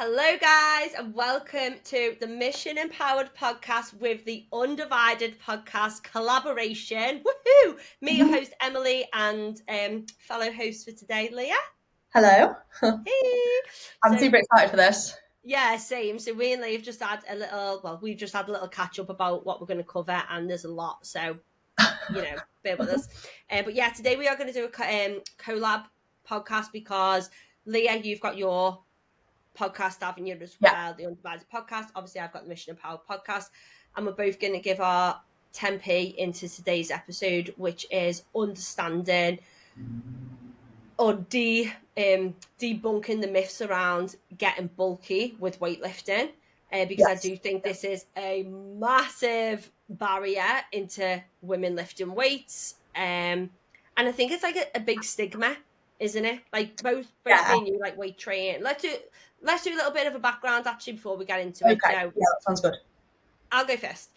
Hello, guys, and welcome to the Mission Empowered podcast with the Undivided podcast collaboration. Woohoo! Me, your host, Emily, and fellow host for today, Leah. Hello. Hey! I'm super excited for this. Yeah, same. So we and Leah have just had we've just had a little catch up about what we're going to cover, and there's a lot. So, bear with us. But yeah, today we are going to do a collab podcast because, Leah, you've got your podcast, haven't you, as well? The Undivided podcast. Obviously, I've got the Mission Empowered podcast, and we're both going to give our 10p into today's episode, which is understanding or debunking the myths around getting bulky with weightlifting, because I do think this is a massive barrier into women lifting weights, and I think it's like a big stigma, isn't it? Like both being you like weight training. Let's do a little bit of a background actually before we get into it. So yeah, that sounds good. I'll go first.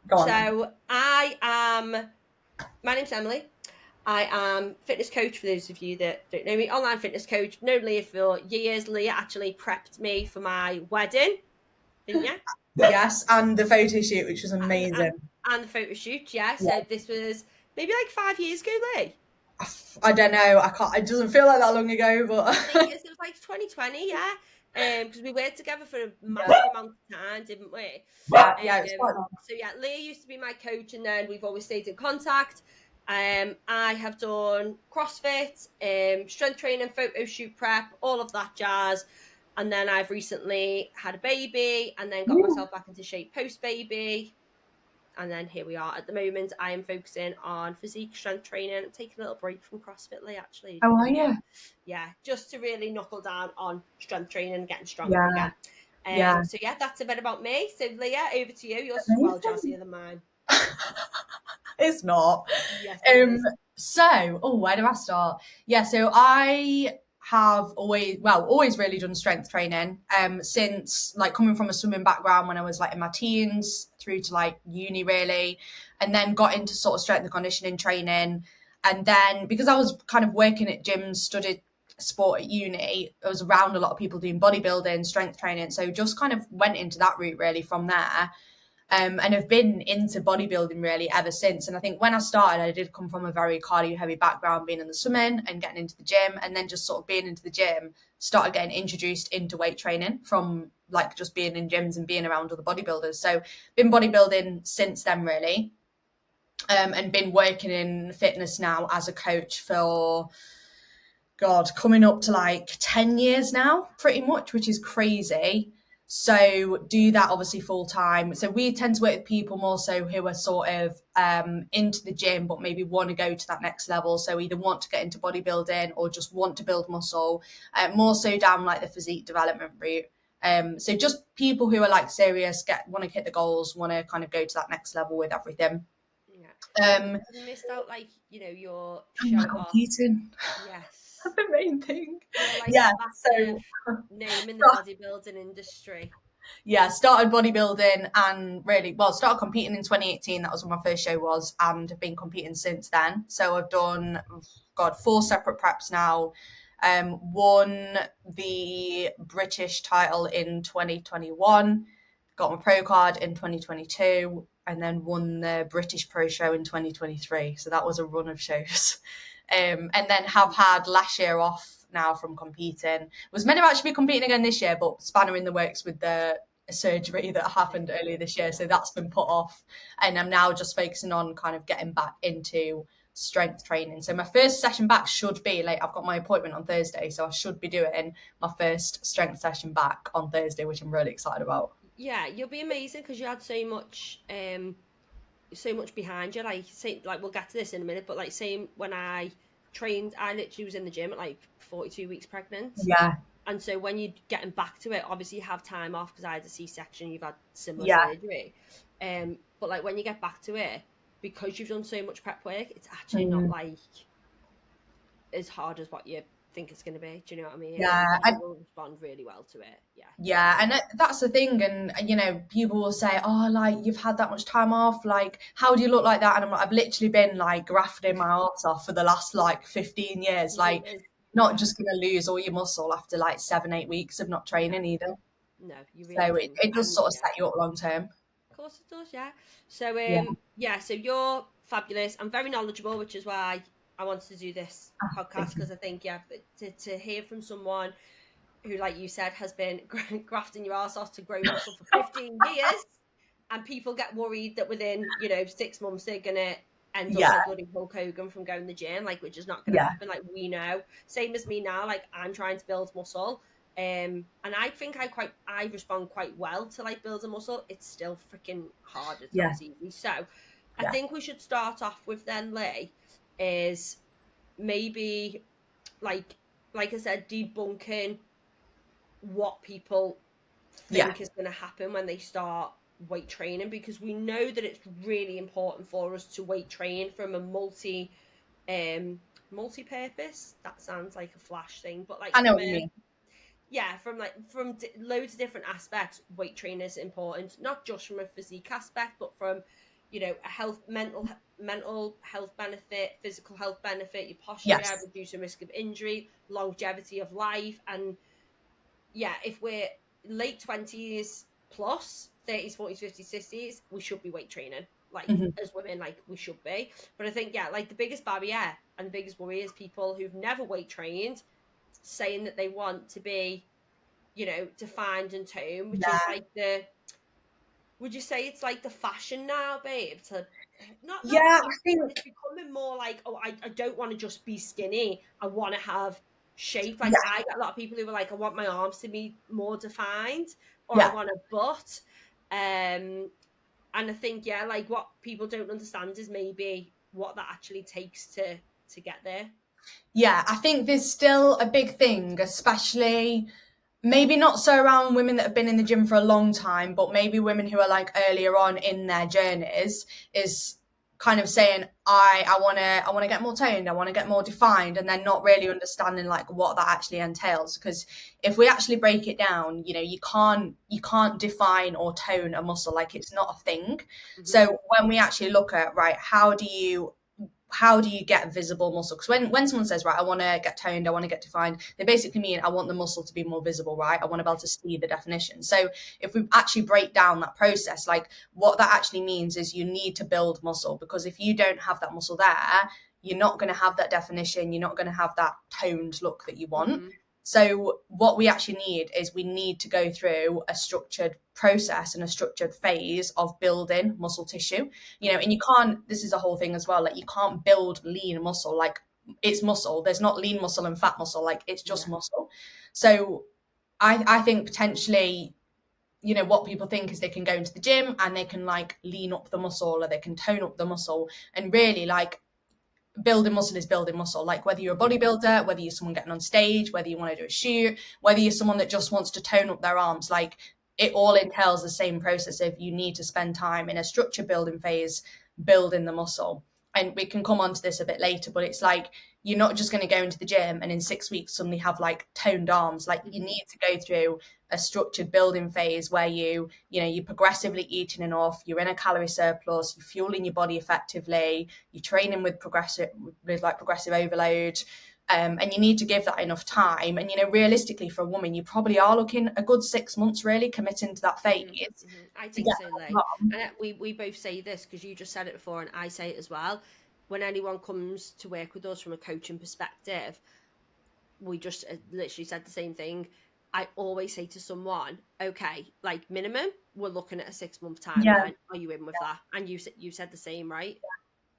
Go on. So my name's Emily. I am fitness coach, for those of you that don't know me, online fitness coach. Known Leah for years. Leah actually prepped me for my wedding, didn't you? Yes, and the photo shoot, which was amazing. And the photo shoot, yeah. So this was maybe like 5 years ago, Lee. I don't know. I can't. It doesn't feel like that long ago, but I think it was like 2020, yeah. Because we worked together for a massive amount of time, didn't we? Yeah, it's quite long. So yeah, Leah used to be my coach, and then we've always stayed in contact. I have done CrossFit, strength training, photo shoot prep, all of that jazz. And then I've recently had a baby and then got myself back into shape post-baby. And then here we are. At the moment, I am focusing on physique, strength training, and taking a little break from CrossFit, actually. Oh, are you? Yeah, just to really knuckle down on strength training and getting stronger again. So yeah, that's a bit about me. So Leah, over to you. Yours is well jazzier than mine. It's not. Yes, it is. So, where do I start? Yeah, so I have always really done strength training since like coming from a swimming background when I was like in my teens through to like uni really, and then got into sort of strength and conditioning training. And then because I was kind of working at gyms, studied sport at uni, I was around a lot of people doing bodybuilding, strength training, so just kind of went into that route really from there. And have been into bodybuilding really ever since. And I think when I started, I did come from a very cardio heavy background, being in the swimming and getting into the gym, and then just sort of being into the gym, started getting introduced into weight training from like just being in gyms and being around other bodybuilders. So been bodybuilding since then really, and been working in fitness now as a coach for coming up to like 10 years now pretty much, which is crazy. So do that obviously full time. So we tend to work with people more so who are sort of into the gym, but maybe want to go to that next level. So either want to get into bodybuilding or just want to build muscle, more so down like the physique development route. So just people who are like serious, want to hit the goals, want to kind of go to that next level with everything. Yeah. You missed out like, your show off. Competing. Yes. That's the main thing. Like so name in the bodybuilding industry. Yeah, started bodybuilding and started competing in 2018. That was when my first show was, and have been competing since then. So I've done 4 separate preps now. Won the British title in 2021, got my pro card in 2022, and then won the British Pro Show in 2023. So that was a run of shows. And then have had last year off now from competing. Was meant to actually be competing again this year, but spanner in the works with the surgery that happened earlier this year. So that's been put off. And I'm now just focusing on kind of getting back into strength training. So my first session back should be I've got my appointment on Thursday, so I should be doing my first strength session back on Thursday, which I'm really excited about. Yeah, you'll be amazing because you had so much behind you. Like we'll get to this in a minute, but like same when I trained, I literally was in the gym at like 42 weeks pregnant. Yeah. And so when you're getting back to it, obviously you have time off because I had a C-section, you've had similar surgery. But like when you get back to it, because you've done so much prep work, it's actually not like as hard as what you think it's going to be. Do you know what I mean? Yeah. I will respond really well to it. Yeah. And that's the thing. And, people will say, like, you've had that much time off. Like, how do you look like that? And I'm like, I've literally been like grafting my arse off for the last like 15 years. Like, not just going to lose all your muscle after like 7-8 weeks of not training either. No, you really So don't. it does And sort of yeah, set you up long term. of course it does, yeah. So Yeah. yeah, so you're fabulous. I'm very knowledgeable, which is why I wanted to do this podcast, Thank you. because I think, yeah, to hear from someone who, like you said, has been grafting your ass off to grow muscle for 15 years, and people get worried that within 6 months they're gonna end up Yeah, like bloody Hulk Hogan from going to the gym, like, which is not gonna yeah, happen. Like, we know, same as me now, like, I'm trying to build muscle, and I think I respond quite well to like build a muscle. It's still freaking hard, it's not yeah, as easy. So I yeah, think we should start off with, then, Lee, is maybe like I said, debunking what people yeah, think is going to happen when they start weight training, because we know that it's really important for us to weight train from a multi-purpose, that sounds like a flash thing, but like I know from what you a, mean. yeah, from loads of different aspects. Weight training is important, not just from a physique aspect, but from a mental health benefit, physical health benefit, your posture, Yes. reducing risk of injury, longevity of life. And yeah, if we're late 20s plus, 30s, 40s, 50s, 60s, we should be weight training. Like, Hmm. as women, like, we should be. But I think, yeah, like, the biggest barrier and the biggest worry is people who've never weight trained saying that they want to be, defined and toned, which is Yeah, like would you say it's like the fashion now, babe? To not yeah, I fashion, but think, it's becoming more like, oh, I don't want to just be skinny. I want to have shape. Like, yeah, I get a lot of people who are like, I want my arms to be more defined, or I yeah. want a butt. And I think, yeah, like, what people don't understand is maybe what that actually takes to get there. Yeah, I think there's still a big thing, especially maybe not so around women that have been in the gym for a long time, but maybe women who are like earlier on in their journeys, is kind of saying, I want to get more toned, I want to get more defined, and then not really understanding like what that actually entails. Because if we actually break it down, you can't define or tone a muscle, like it's not a thing. Mm-hmm. So when we actually look at, right, how do you get visible muscle? Because when someone says, right, I want to get toned, I want to get defined, they basically mean I want the muscle to be more visible, right? I want to be able to see the definition. So if we actually break down that process, like what that actually means is you need to build muscle, because if you don't have that muscle there, you're not going to have that definition, you're not going to have that toned look that you want. Mm-hmm. So what we actually need is we need to go through a structured process and a structured phase of building muscle tissue. And you can't, this is a whole thing as well, like you can't build lean muscle, like it's muscle. There's not lean muscle and fat muscle, like it's just Yeah. muscle. So I think potentially, what people think is they can go into the gym and they can like lean up the muscle, or they can tone up the muscle, and really like building muscle is building muscle. Like whether you're a bodybuilder, whether you're someone getting on stage, whether you want to do a shoot, whether you're someone that just wants to tone up their arms, like it all entails the same process of you need to spend time in a structure building phase building the muscle. And we can come on to this a bit later, but it's like you're not just going to go into the gym and in 6 weeks suddenly have like toned arms. Like you need to go through a structured building phase where you're progressively eating enough, you're in a calorie surplus, you're fueling your body effectively, you're training with progressive overload. And you need to give that enough time. And realistically, for a woman, you probably are looking a good 6 months really committing to that phase I to think get so, Lee. that on. And we both say this because you just said it before, and I say it as well. When anyone comes to work with us from a coaching perspective, we just literally said the same thing. I always say to someone, okay, like minimum, we're looking at a 6 month Yeah. timeline. Are you in with that? And you said the same, right?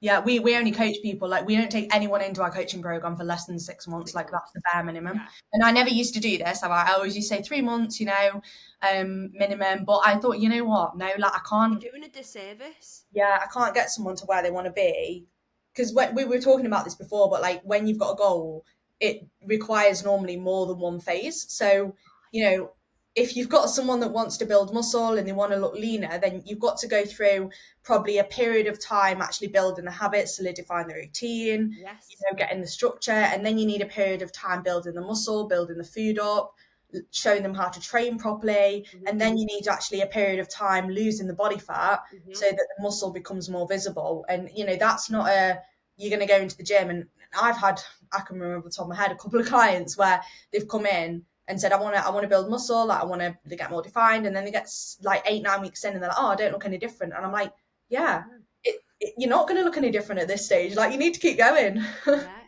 Yeah, we only coach people, like we don't take anyone into our coaching program for less than 6 months. Six Like that's months. the bare minimum. Yeah. And I never used to do this. I always used to say 3 months, minimum. But I thought, you know what? No, like I can't. You're doing a disservice. Yeah, I can't get someone to where they want to be. Because when we were talking about this before, but like when you've got a goal, it requires normally more than one phase. So, if you've got someone that wants to build muscle and they want to look leaner, then you've got to go through probably a period of time actually building the habits, solidifying the routine, Yes. getting the structure. And then you need a period of time building the muscle, building the food up, showing them how to train properly. And then you need actually a period of time losing the body fat so that the muscle becomes more visible. And that's not you're going to go into the gym. And I can remember off the top of my head a couple of clients where they've come in and said, I want to build muscle, like I want to get more defined, and then they get like 8-9 weeks in and they're like, oh, I don't look any different. And I'm like, yeah, you're not going to look any different at this stage. Like, you need to keep going.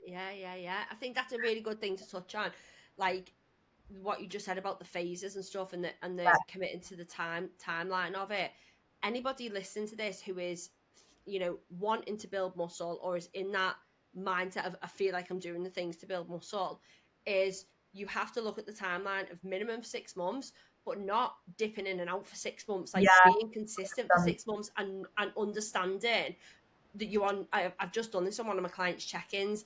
Yeah. I think that's a really good thing to touch on, like what you just said about the phases and stuff, and the committing to the timeline of it. Anybody listening to this who is, wanting to build muscle, or is in that mindset of, I feel like I'm doing the things to build muscle, is you have to look at the timeline of minimum 6 months, but not dipping in and out for 6 months, like being consistent for 6 months, and understanding that you're on. I've just done this on one of my clients' check-ins.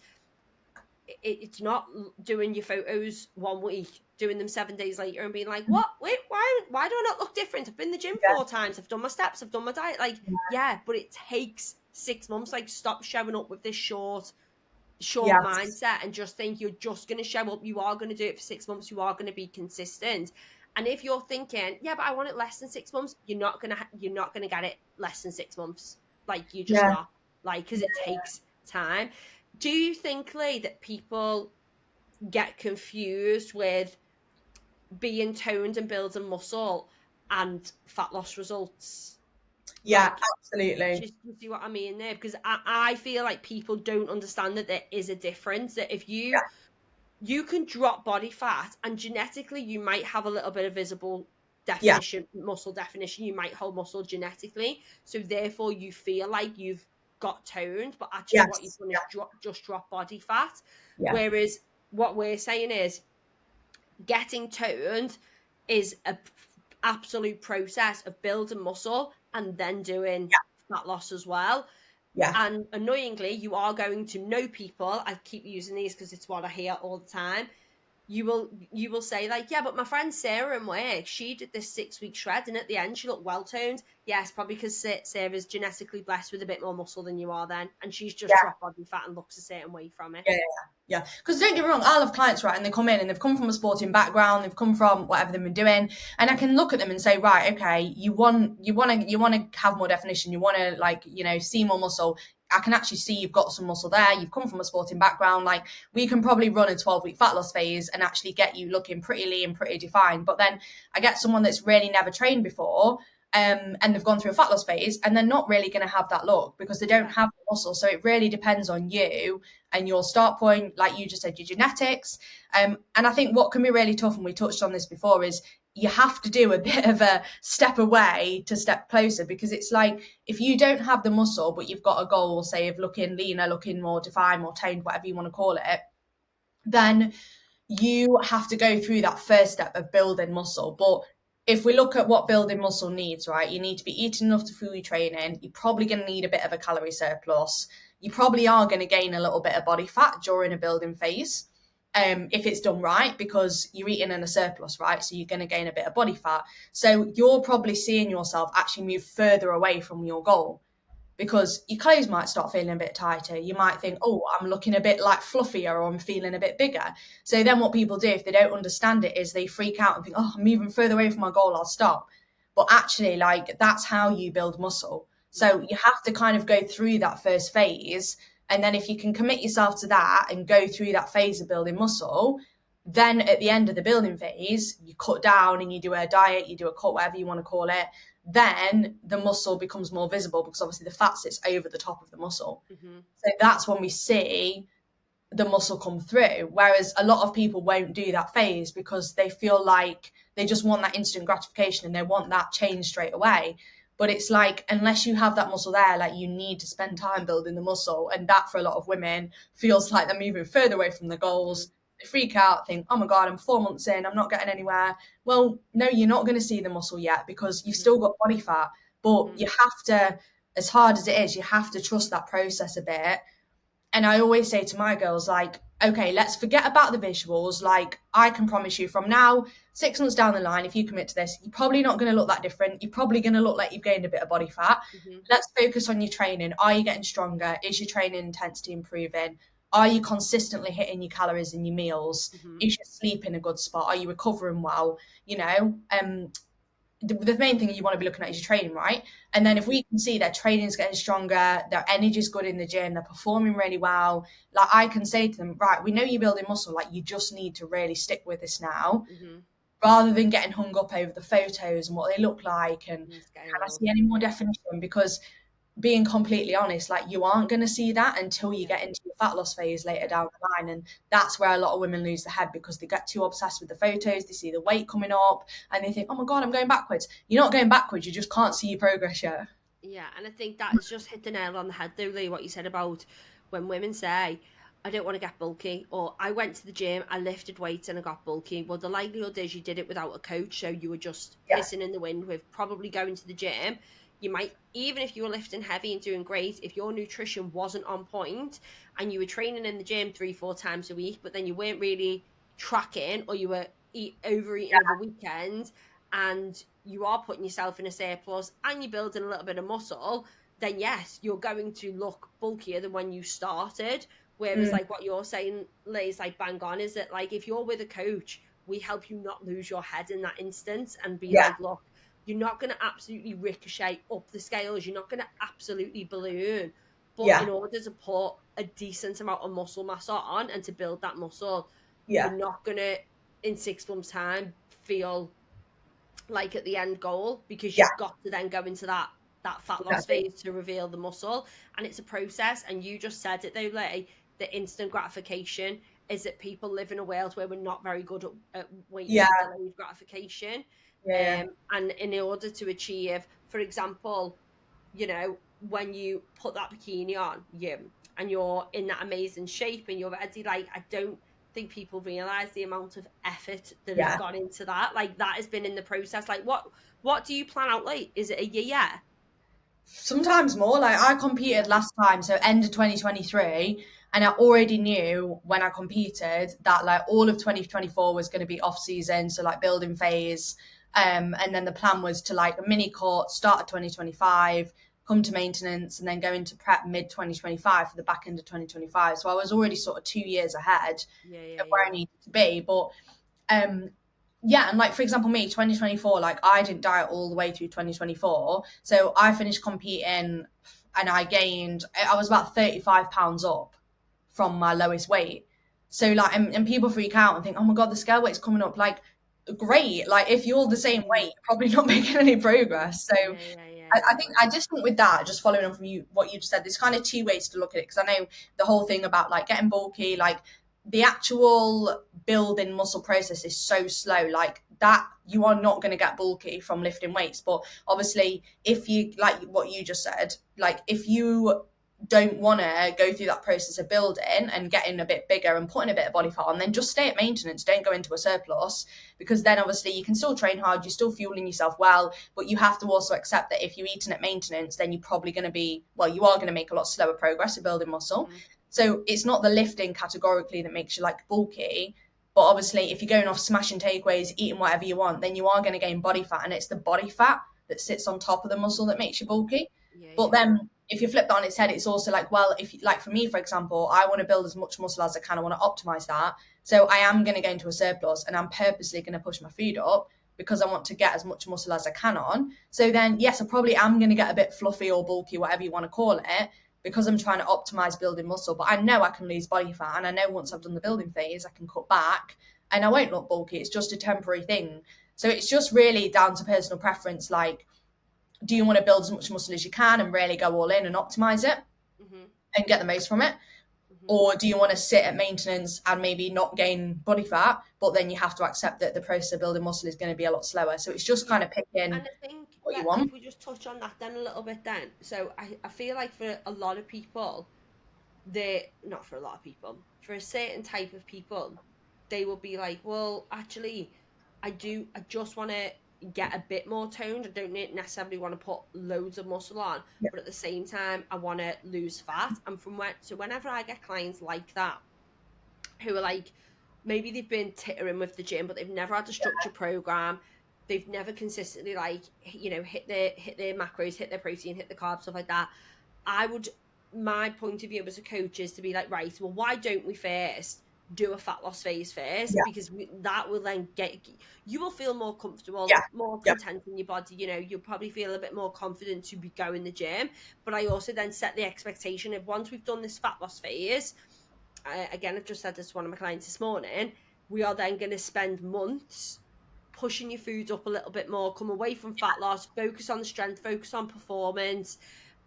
It's not doing your photos one week, doing them 7 days later and being like, what, wait, why do I not look different? I've been in the gym 4 times, I've done my steps, I've done my diet. Like, but it takes 6 months. Like, stop showing up with this short mindset and just think you're just going to show up. You are going to do it for 6 months. You are going to be consistent. And if you're thinking, but I want it less than 6 months, you're not going to get it less than 6 months. Like, you just not, like, because it takes time. Do you think, Lee, that people get confused with being toned and building muscle and fat loss results? Yeah, like, absolutely. Just you see what I mean there? Because I feel like people don't understand that there is a difference. That if you can drop body fat, and genetically you might have a little bit of visible definition, muscle definition. You might hold muscle genetically, so therefore you feel like you've got toned, but actually what you've done is drop body fat. Whereas what we're saying is, getting toned is a absolute process of building muscle and then doing fat loss as well. And annoyingly, you are going to know people. I keep using these because it's what I hear all the time. You will say, like, but my friend Sarah in work, she did this 6-week shred, and at the end she looked well toned. Yes, probably because Sarah's genetically blessed with a bit more muscle than you are then, and she's just dropped body fat and looks a certain way from it. Yeah, because don't get me wrong, I'll have clients, right, and they come in and they've come from a sporting background, they've come from whatever they've been doing, and I can look at them and say, right, okay, you want to have more definition, you want to, like, see more muscle. I can actually see you've got some muscle there. You've come from a sporting background. Like, we can probably run a 12-week fat loss phase and actually get you looking pretty lean, pretty defined. But then I get someone that's really never trained before, and they've gone through a fat loss phase, and they're not really going to have that look because they don't have the muscle. So it really depends on you and your start point, like you just said, your genetics. And I think what can be really tough, and we touched on this before, is you have to do a bit of a step away to step closer, because it's like, if you don't have the muscle, but you've got a goal, say, of looking leaner, looking more defined, more toned, whatever you want to call it, then you have to go through that first step of building muscle. But if we look at what building muscle needs, right, you need to be eating enough to fuel your training. You're probably going to need a bit of a calorie surplus. You probably are going to gain a little bit of body fat during a building phase, if it's done right, because you're eating in a surplus, right? So you're going to gain a bit of body fat. So you're probably seeing yourself actually move further away from your goal, because your clothes might start feeling a bit tighter. You might think, oh, I'm looking a bit like fluffier, or I'm feeling a bit bigger. So then what people do, if they don't understand it, is they freak out and think, oh, I'm moving further away from my goal, I'll stop. But actually, like, that's how you build muscle. So you have to kind of go through that first phase. And then if you can commit yourself to that and go through that phase of building muscle, then at the end of the building phase, you cut down and you do a diet, you do a cut, whatever you want to call it, then the muscle becomes more visible, because obviously the fat sits over the top of the muscle. So that's when we see the muscle come through. Whereas a lot of people won't do that phase because they feel like they just want that instant gratification and they want that change straight away. But it's like, unless you have that muscle there, like, you need to spend time building the muscle. And that, for a lot of women, feels like they're moving further away from the goals. They freak out, think, oh my God, I'm 4 months in, I'm not getting anywhere. Well, no, you're not going to see the muscle yet, because you've still got body fat. But you have to, as hard as it is, you have to trust that process a bit. And I always say to my girls, like, okay, let's forget about the visuals. Like, I can promise you, from now, 6 months down the line, if you commit to this, you're probably not going to look that different. You're probably going to look like you've gained a bit of body fat. Let's focus on your training. Are you getting stronger? Is your training intensity improving? Are you consistently hitting your calories in your meals? Is your sleep in a good spot? Are you recovering well? the main thing you want to be looking at is your training, right? And then if we can see their training's getting stronger, their energy's good in the gym, they're performing really well, like I can say to them, right, we know you're building muscle, like you just need to really stick with this now, rather than getting hung up over the photos and what they look like and can I see any more definition? Because being completely honest, like you aren't going to see that until you get into your fat loss phase later down the line. And that's where a lot of women lose their head, because they get too obsessed with the photos. They see the weight coming up and they think, oh my God, I'm going backwards. You're not going backwards. You just can't see your progress yet. Yeah, and I think that has just hit the nail on the head, though, Lee, what you said about when women say, I don't want to get bulky, or I went to the gym, I lifted weights and I got bulky. Well, the likelihood is you did it without a coach, so you were just pissing in the wind with probably going to the gym. You might, even if you were lifting heavy and doing great, if your nutrition wasn't on point and you were training in the gym 3-4 times a week, but then you weren't really tracking, or you were overeating over weekends, and you are putting yourself in a surplus and you're building a little bit of muscle, then yes, you're going to look bulkier than when you started. Whereas like what you're saying, Lee, is like bang on, is that like if you're with a coach, we help you not lose your head in that instance and be like, look, you're not going to absolutely ricochet up the scales, you're not going to absolutely balloon, but in order to put a decent amount of muscle mass on and to build that muscle, you're not going to in 6 months time feel like at the end goal, because you've got to then go into that fat loss phase to reveal the muscle, and it's a process. And you just said it though, Lee, the instant gratification is that people live in a world where we're not very good at waiting for delayed gratification. And in order to achieve, for example, you know, when you put that bikini on you and you're in that amazing shape and you're ready, like I don't think people realize the amount of effort that has gone into that. Like that has been in the process. Like what do you plan out like? Is it a year? Yeah. Sometimes more. Like I competed last time, so end of 2023, and I already knew when I competed that like all of 2024 was going to be off season, so like building phase. And then the plan was to like a mini cut, start of 2025, come to maintenance, and then go into prep mid 2025 for the back end of 2025. So I was already sort of 2 years ahead of where I needed to be. But and like for example me, 2024, like I didn't diet all the way through 2024, so I finished competing and I was about 35 pounds up from my lowest weight. So like and people freak out and think, oh my God, the scale weight's coming up. Like great, like if you're the same weight, you're probably not making any progress. So I just think with that, just following on from what you just said, there's kind of two ways to look at it, because I know the whole thing about like getting bulky, like the actual building muscle process is so slow, like that you are not going to get bulky from lifting weights. But obviously if you, like what you just said, like if you don't want to go through that process of building and getting a bit bigger and putting a bit of body fat on, then just stay at maintenance, don't go into a surplus, because then obviously you can still train hard, you're still fueling yourself well, but you have to also accept that if you're eating at maintenance, then you're probably going to be, well, you are going to make a lot slower progress in building muscle. So it's not the lifting categorically that makes you like bulky, but obviously if you're going off smashing takeaways, eating whatever you want, then you are going to gain body fat, and it's the body fat that sits on top of the muscle that makes you bulky. But then if you flip that on its head, it's also like, well, if like for me, for example, I want to build as much muscle as I can, I want to optimize that, so I am going to go into a surplus and I'm purposely going to push my food up because I want to get as much muscle as I can on. So then yes, I probably am going to get a bit fluffy or bulky, whatever you want to call it, because I'm trying to optimize building muscle. But I know I can lose body fat, and I know once I've done the building phase, I can cut back and I won't look bulky. It's just a temporary thing. So it's just really down to personal preference. Like, do you want to build as much muscle as you can and really go all in and optimize it and get the most from it? Or do you want to sit at maintenance and maybe not gain body fat, but then you have to accept that the process of building muscle is going to be a lot slower? So it's just kind of picking and I think what you want. if we just touch on that then a little bit then. So I feel like for a lot of people, not for a lot of people, for a certain type of people, they will be like, well, actually, I just want to get a bit more toned. I don't necessarily want to put loads of muscle on, but at the same time, I want to lose fat. And whenever I get clients like that, who are like, maybe they've been tittering with the gym, but they've never had a structured program. They've never consistently hit their macros, hit their protein, hit the carbs, stuff like that. My point of view as a coach is to be like, right, well, why don't we first do a fat loss phase first, Yeah. because that will then you will feel more comfortable, Yeah. more Yeah. content in your body. You'll probably feel a bit more confident to be going the gym. But I also then set the expectation of, once we've done this fat loss phase, again, I've just said this to one of my clients this morning, we are then going to spend months pushing your food up a little bit more, come away from fat loss, focus on the strength, focus on performance.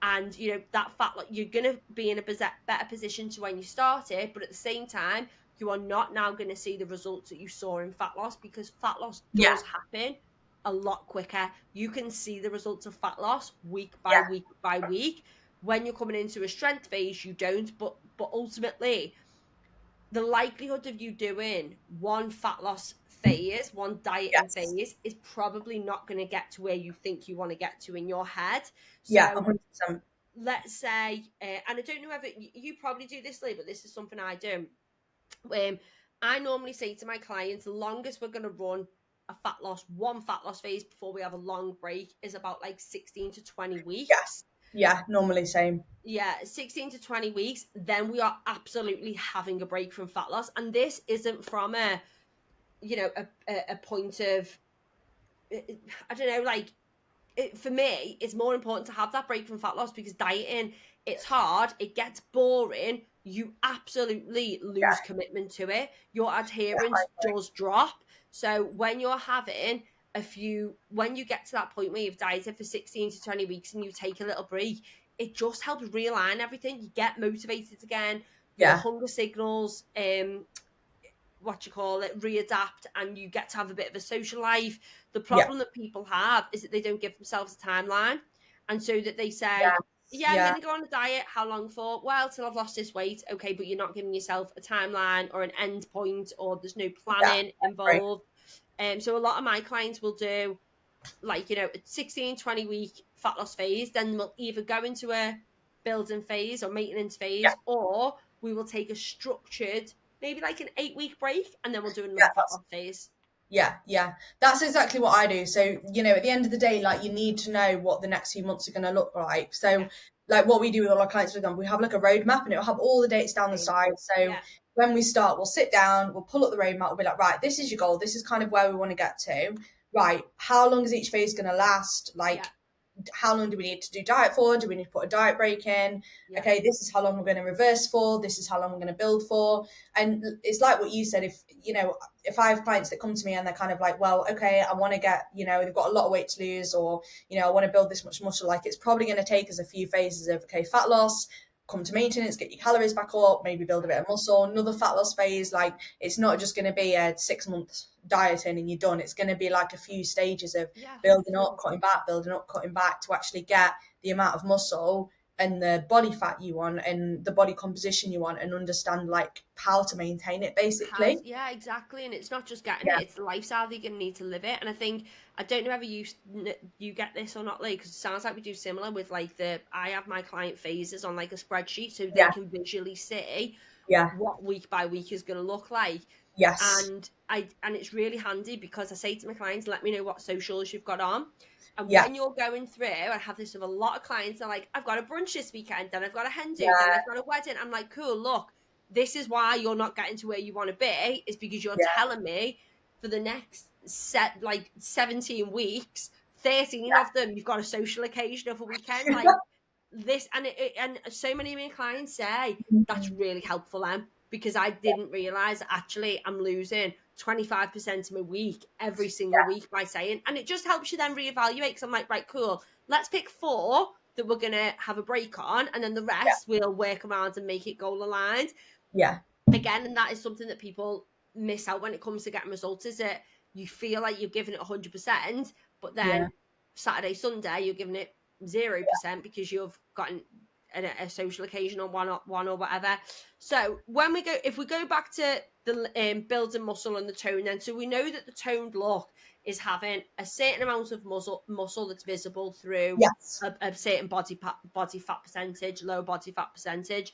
And that fat loss, you're going to be in a better position to when you started, but at the same time, you are not now going to see the results that you saw in fat loss, because fat loss Yeah. does happen a lot quicker. You can see the results of fat loss week by Yeah. week by week. When you're coming into a strength phase, you don't. But ultimately, the likelihood of you doing one fat loss phase, one dieting Yes. phase, is probably not going to get to where you think you want to get to in your head. Yeah. So 100%. let's say, and I don't know whether you probably do this, Lee, but this is something I do. I normally say to my clients, the longest we're going to run one fat loss phase before we have a long break is about like 16 to 20 Yeah. weeks. Yeah. Normally same. Yeah, 16 to 20 weeks. Then we are absolutely having a break from fat loss. And this isn't from a point of, I don't know, like, for me, it's more important to have that break from fat loss, because dieting, it's hard, it gets boring, you absolutely lose Yeah. commitment to it, your Yeah. I adherence agree. does drop. So when you're having when you get to that point where you've dieted for 16 to 20 weeks and you take a little break, it just helps realign everything. You get motivated again, your Yeah. hunger signals, readapt, and you get to have a bit of a social life. The Yeah. problem that people have is that they don't give themselves a timeline, and so that they say, Yes. yeah, I'm Yeah. going to go on a diet. How long for? Well, till I've lost this weight. Okay, but you're not giving yourself a timeline or an end point, or there's no Yeah. planning I agree. involved. So a lot of my clients will do, like, a 16, 20 week fat loss phase, then we'll either go into a building phase or maintenance Yeah. phase, or we will take a structured, maybe like an 8 week break, and then we'll do Yeah. another fat loss phase. Yeah, yeah. That's exactly what I do. So, at the end of the day, like, you need to know what the next few months are going to look like. So, Yeah, like, what we do with all our clients, for example, we have like a roadmap, and it'll have all the dates down the same. side. So Yeah, when we start, we'll sit down, we'll pull up the roadmap, we'll be like, right, this is your goal. This is kind of where we want to get to. Right. How long is each phase going to last? yeah, Like, how long do we need to do diet for? Do we need to put a diet break in? yeah, Okay, this is how long we're going to reverse for. This is how long we're going to build for. And it's like what you said. If I have clients that come to me and they're kind of like, well, okay, I want to get, they've got a lot of weight to lose, or I want to build this much muscle. Like, it's probably going to take us a few phases of, okay, fat loss, come to maintenance, get your calories back up, maybe build a bit of muscle, another fat loss phase. Like, it's not just going to be a 6 month dieting and you're done. It's going to be like a few stages of yeah, building up, 100%. cutting back, building up, cutting back, to actually get the amount of muscle and the body fat you want and the body composition you want, and understand like how to maintain it, basically. Yeah, exactly. And it's not just getting Yeah. it, it's the lifestyle that you're going to need to live it. And I think, I don't know whether you get this or not, like, because it sounds like we do similar with, like, I have my client phases on like a spreadsheet, so they Yeah. can visually see Yeah. what week by week is going to look like. Yes. And it's really handy, because I say to my clients, let me know what socials you've got on. And Yeah. when you're going through, I have this with a lot of clients, they're like, I've got a brunch this weekend, then I've got a hen do, then Yeah. I've got a wedding. I'm like, cool, look, this is why you're not getting to where you want to be, is because you're Yeah. telling me for the next 17 weeks, 13 Yeah. of them you've got a social occasion of a weekend, like this. And and so many of my clients say that's Mhm. really helpful, because I didn't realize actually I'm losing 25% of my week every single Yeah. week by saying, and it just helps you then reevaluate, because I'm like, right, cool, let's pick 4 that we're gonna have a break on, and then the Yeah. rest we'll work around and make it goal aligned Yeah. again. And that is something that people miss out when it comes to getting results, is that you feel like you're giving it 100%, but Yeah. then Saturday, Sunday, you're giving it 0% because you've gotten a social occasion on one or whatever. So if we go back to the building muscle and the tone, then, so we know that the toned look is having a certain amount of muscle that's visible through Yes. a certain body fat percentage, low body fat percentage.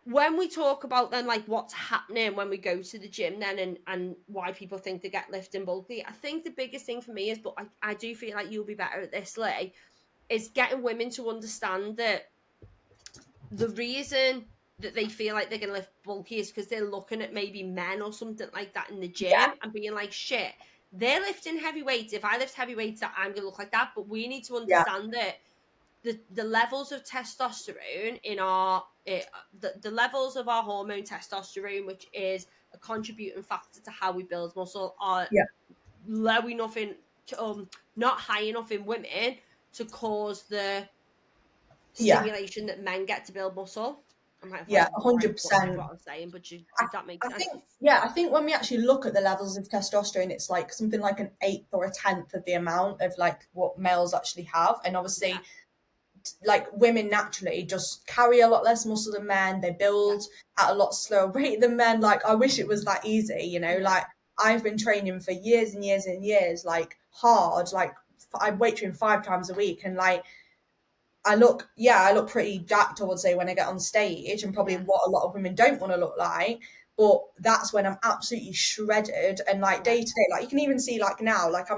When we talk about then, like, what's happening when we go to the gym then, and why people think they get lifting bulky, I think the biggest thing for me is, but I do feel like you'll be better at this, Lee, is getting women to understand that the reason that they feel like they're going to lift bulky is because they're looking at maybe men or something like that in the Yeah, gym and being like, shit, they're lifting heavy weights. If I lift heavy weights, I'm going to look like that. But we need to yeah, understand that the levels of testosterone in our the levels of our hormone testosterone, which is a contributing factor to how we build muscle, are yeah, low enough in not high enough in women to cause the yeah, stimulation that men get to build muscle. I might have yeah, like right butchered 100%. what I was saying, but I, did that make I sense? think, yeah, I think when we actually look at the levels of testosterone, it's like something like an eighth or a tenth of the amount of like what males actually have. And Yeah, obviously, like women naturally just carry a lot less muscle than men. They yeah, build at a lot slower rate than men. Like, I wish it was that easy, you know, yeah, like I've been training for years and years and years, like hard, like I weight train 5 times a week. And like, I look pretty jacked, I would say, when I get on stage, and probably yeah, what a lot of women don't want to look like. But that's when I'm absolutely shredded. And like yeah, day to day, like you can even see, like now, like I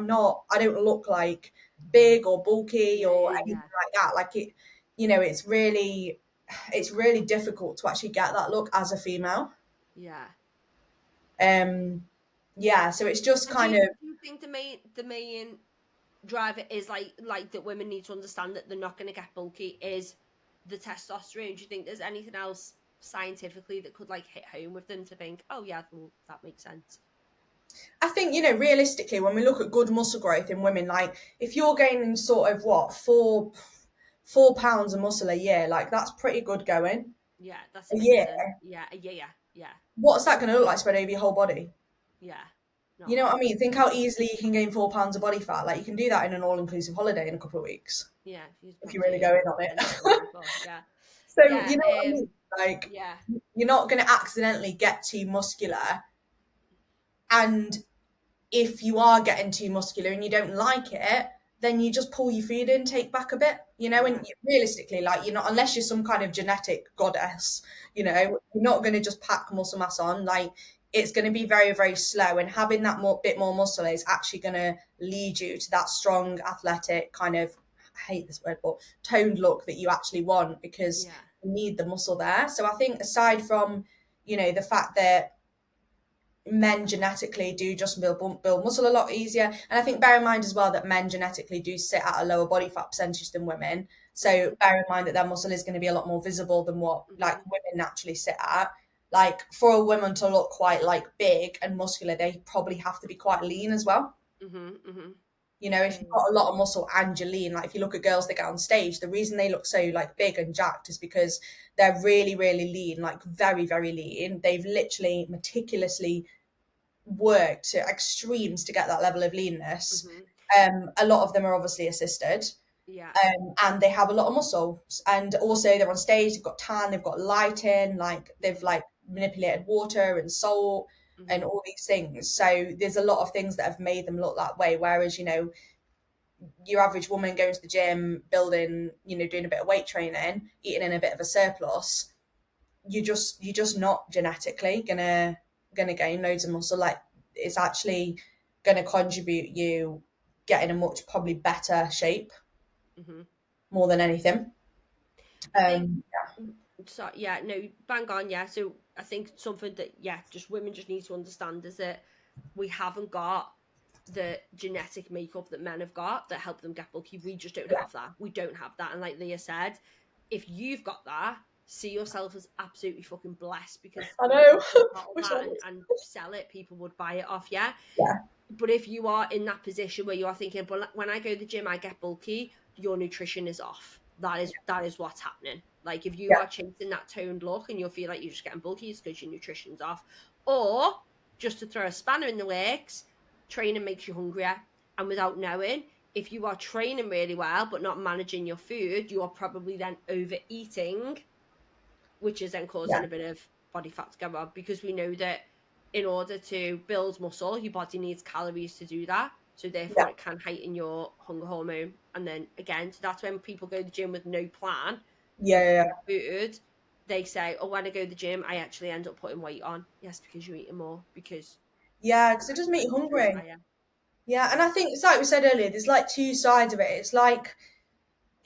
don't look like big or bulky yeah, or yeah, anything yeah, like that. Like it, you know, it's really difficult to actually get that look as a female. yeah. Um, yeah, so it's just And do kind you of, do you think the main driver is like that women need to understand that they're not going to get bulky is the testosterone? Do you think there's anything else scientifically that could like hit home with them to think, oh yeah, well, that makes sense? I think, you know, realistically, when we look at good muscle growth in women, like if you're gaining sort of what, 4 pounds of muscle a year, like that's pretty good going Yeah, that's a year. amazing. Yeah, yeah, yeah, yeah, What's that going to look like spread over your whole body? yeah. You Not a know what I lot. mean? Think how easily you can gain 4 pounds of body fat. Like you can do that in an all-inclusive holiday in a couple of weeks Yeah, if you if probably you do really it go in in on 10 days it. as well. Yeah, So yeah, you know what I mean? Like yeah, you're not going to accidentally get too muscular, and if you are getting too muscular and you don't like it, then you just pull your food intake back a bit, you know. yeah. And realistically, like you're not, unless you're some kind of genetic goddess, you know, you're not going to just pack muscle mass on. Like it's going to be very, very slow, and having that bit more muscle is actually going to lead you to that strong, athletic kind of, I hate this word, but toned look that you actually want, because Yeah. you need the muscle there. So I think aside from, you know, the fact that men genetically do just build muscle a lot easier. And I think bear in mind as well that men genetically do sit at a lower body fat percentage than women. So Mhm. bear in mind that their muscle is going to be a lot more visible than what like Mhm. women naturally sit at. Like for a woman to look quite like big and muscular, they probably have to be quite lean as well. Mhm. Mhm. You know, if Yeah. you've Yeah. got a lot of muscle and you're lean, like if you look at girls that get on stage, the reason they look so like big and jacked is because they're really, really lean, like very, very lean. They've literally meticulously work to extremes to get that level of leanness. Mhm. A lot of them are obviously assisted, Yeah. and they have a lot of muscles. And also, they're on stage. They've got tan. They've got lighting. Like they've like manipulated water and salt and Mhm. all these things. So there's a lot of things that have made them look that way. Whereas, you know, your average woman going to the gym, building, you know, doing a bit of weight training, eating in a bit of a surplus, you're just not genetically gonna gain loads of muscle. Like it's actually gonna contribute you getting a much probably better shape Mhm. more than anything. I think Yeah, so. Yeah. No. Bang on. Yeah. So I think something that just women just need to understand is that we haven't got the genetic makeup that men have got that help them get bulky. We just don't yeah, have that. We don't have that. And like Leah said, if you've got that, see yourself as absolutely fucking blessed, because I if know. you could bottle Wish I that was. and sell it, people would buy it off. Yeah. Yeah, But if you are in that position where you are thinking, but when I go to the gym, I get bulky, your nutrition is off. That is what's happening. Like if you yeah, are chasing that toned look and you feel like you're just getting bulky, it's because your nutrition's off. Or just to throw a spanner in the works, training makes you hungrier. And without knowing, if you are training really well but not managing your food, you are probably then overeating, which is then causing yeah, a bit of body fat to go on, because we know that in order to build muscle, your body needs calories to do that. So yeah, therefore, it can heighten your hunger hormone. And then again, so that's when people go to the gym with no plan yeah, yeah, with food. They say, "Oh, when I go to the gym, I actually end up putting weight on." Yes, because you're eating more, because yeah. Because it does make you inventory is hungry. higher. Yeah, and I think it's like we said earlier. There's like two sides of it. It's like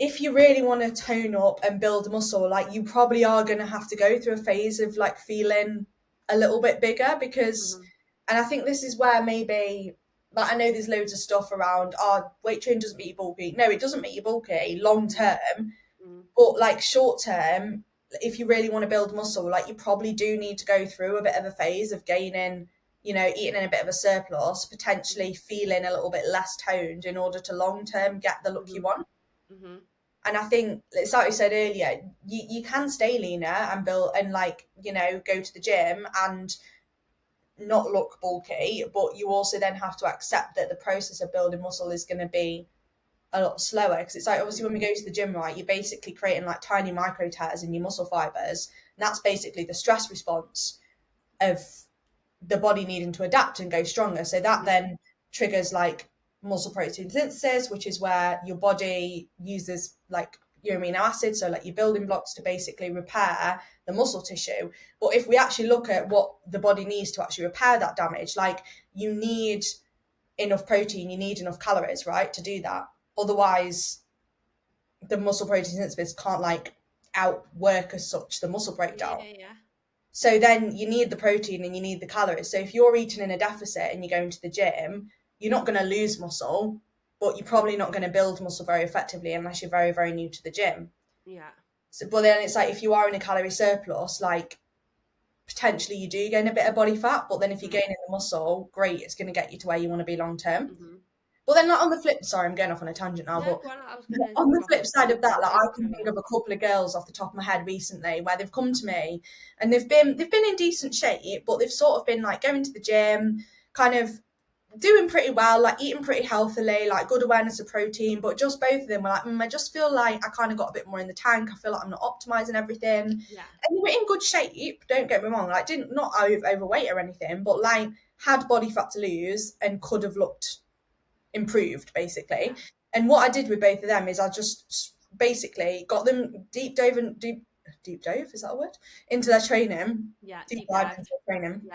if you really want to tone up and build muscle, like you probably are going to have to go through a phase of like feeling a little bit bigger because, and I think this is where maybe, like I know there's loads of stuff around, weight training doesn't make you bulky. No, it doesn't make you bulky long term, but like short term, if you really want to build muscle, like you probably do need to go through a bit of a phase of gaining, you know, eating in a bit of a surplus, potentially feeling a little bit less toned in order to long term get the look you want. And I think it's like we said earlier, you can stay leaner and build and like, you know, go to the gym and not look bulky, but you also then have to accept that the process of building muscle is going to be a lot slower, because it's like obviously when we go to the gym, right, you're basically creating like tiny micro tears in your muscle fibers, and that's basically the stress response of the body needing to adapt and go stronger. So that then triggers like muscle protein synthesis, which is where your body uses like your amino acids, so like your building blocks, to basically repair the muscle tissue. But if we actually look at what the body needs to actually repair that damage, like you need enough protein, you need enough calories, right, to do that. Otherwise, the muscle protein synthesis can't like outwork as such the muscle breakdown. So then you need the protein and you need the calories. So if you're eating in a deficit and you're going to the gym, you're not going to lose muscle, but you're probably not going to build muscle very effectively unless you're very, very new to the gym. So, but then it's like if you are in a calorie surplus, like potentially you do gain a bit of body fat, but then if you're gaining the muscle, great, it's going to get you to where you want to be long term. But then like on the flip, sorry, I'm going off on a tangent now, but on the flip side of that, like I can think of a couple of girls off the top of my head recently where they've come to me and they've been in decent shape, but they've sort of been like going to the gym, kind of doing pretty well, like eating pretty healthily, like good awareness of protein, but just both of them were like, I just feel like I kind of got a bit more in the tank. I feel like I'm not optimizing everything. And they were in good shape, don't get me wrong, like not overweight or anything, but like had body fat to lose and could have looked improved basically. And what I did with both of them is I just basically got them deep dove, is that a word, into their training. Deep dive into their training.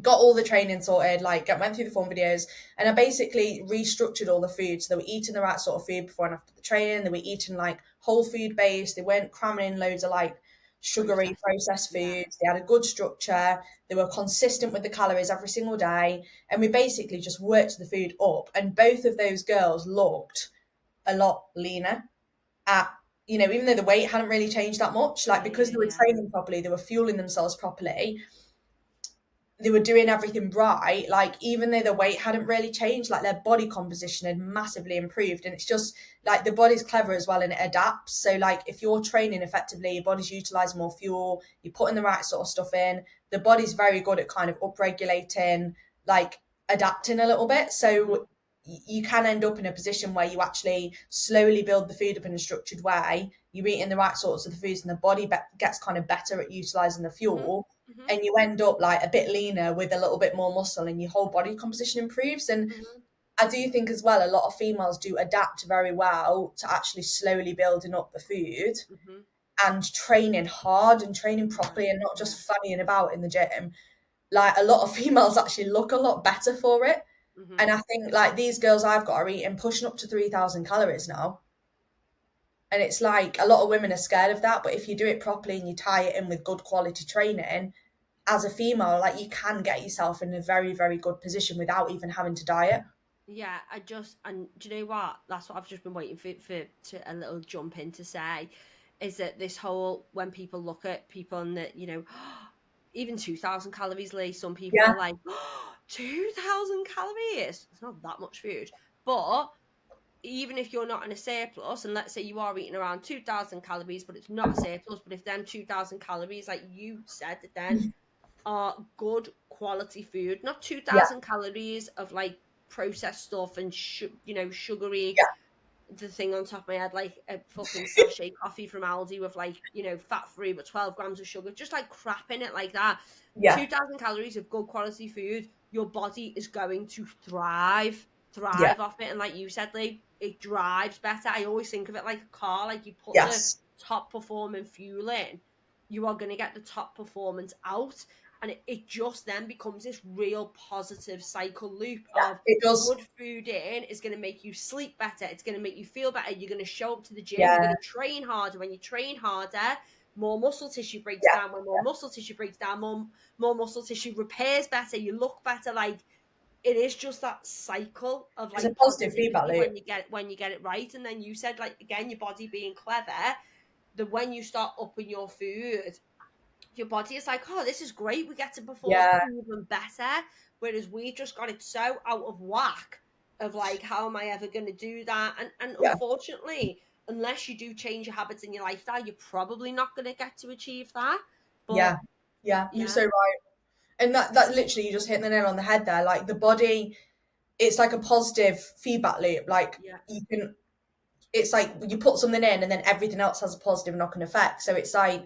Got all the training sorted, like went through the form videos, and I basically restructured all the food so they were eating the right sort of food before and after the training. They were eating like whole food based, they weren't cramming in loads of like sugary processed foods. They had a good structure, they were consistent with the calories every single day, and we basically just worked the food up. And both of those girls looked a lot leaner at, you know, even though the weight hadn't really changed that much, like because they were training properly, they were fueling themselves properly, they were doing everything right, like even though the weight hadn't really changed, like their body composition had massively improved. And it's just like the body's clever as well and it adapts. So like if you're training effectively, your body's utilizing more fuel, you're putting the right sort of stuff in, the body's very good at kind of upregulating, like adapting a little bit. So you can end up in a position where you actually slowly build the food up in a structured way, you're eating the right sorts of the foods and the body gets kind of better at utilizing the fuel. And you end up like a bit leaner with a little bit more muscle and your whole body composition improves. And I do think as well, a lot of females do adapt very well to actually slowly building up the food and training hard and training properly and not just fannying about in the gym. Like a lot of females actually look a lot better for it. And I think like these girls I've got are eating pushing up to 3,000 calories now. And it's like a lot of women are scared of that. But if you do it properly and you tie it in with good quality training, as a female, like you can get yourself in a very, very good position without even having to diet. And do you know what? That's what I've just been waiting for to a little jump in to say, is that this whole, when people look at people and that, you know, even 2,000 calories, Lee, some people are like, 2,000 calories, it's not that much food. But even if you're not in a surplus, and let's say you are eating around 2,000 calories, but it's not a surplus, but if them 2,000 calories, like you said, then are good quality food, not 2,000 calories of like processed stuff and sugary. The thing on top of my head, like a fucking sachet coffee from Aldi with like, you know, fat free but 12 grams of sugar, just like crap in it like that. 2,000 calories of good quality food, your body is going to thrive off it. And like you said, like it drives better. I always think of it like a car, like you put the top performing fuel in, you are going to get the top performance out. And it just then becomes this real positive cycle loop Yeah, of it does. good food in is going to make you sleep better. It's going to make you feel better. You're going to show up to the gym. You're Yeah, going to train harder. When you train harder, more muscle tissue breaks yeah. down. When more muscle tissue breaks down, more muscle tissue repairs better. You look better. Like, it is just that cycle of It's a like positive feedback positivity loop. when you get it right. And then you said, like, again, your body being clever, that when you start upping your food, your body is like, oh, this is great. We get to perform Yeah, even better. Whereas we just got it so out of whack of like, how am I ever going to do that? And yeah, unfortunately, unless you do change your habits in your lifestyle, you're probably not going to get to achieve that. But yeah, yeah. You're yeah, so right. And that literally, you just hit the nail on the head there. Like the body, it's like a positive feedback loop. Like yeah, you can, it's like you put something in and then everything else has a positive knock-on effect. So it's like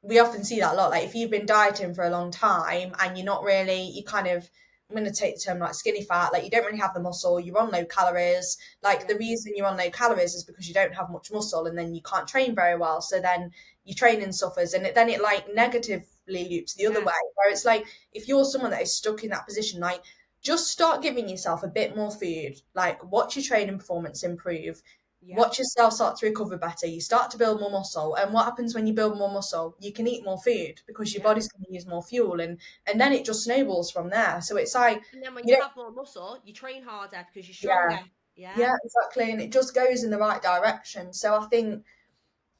we often see that a lot. Like if you've been dieting for a long time and you're not really, you kind of, I'm going to take the term like skinny fat, like you don't really have the muscle, you're on low calories. Like yeah, the reason you're on low calories is because you don't have much muscle and then you can't train very well. So then your training suffers and then it like negatively loops the other yeah, way. Where it's like if you're someone that is stuck in that position, like just start giving yourself a bit more food, like watch your training performance improve, yeah, watch yourself start to recover better. You start to build more muscle. And what happens when you build more muscle? You can eat more food because your yeah. body's going to use more fuel. And then it just snowballs from there. So it's like, And then when you you don't, have more muscle, you train harder because you're yeah, stronger. Yeah, yeah, exactly. And it just goes in the right direction. So I think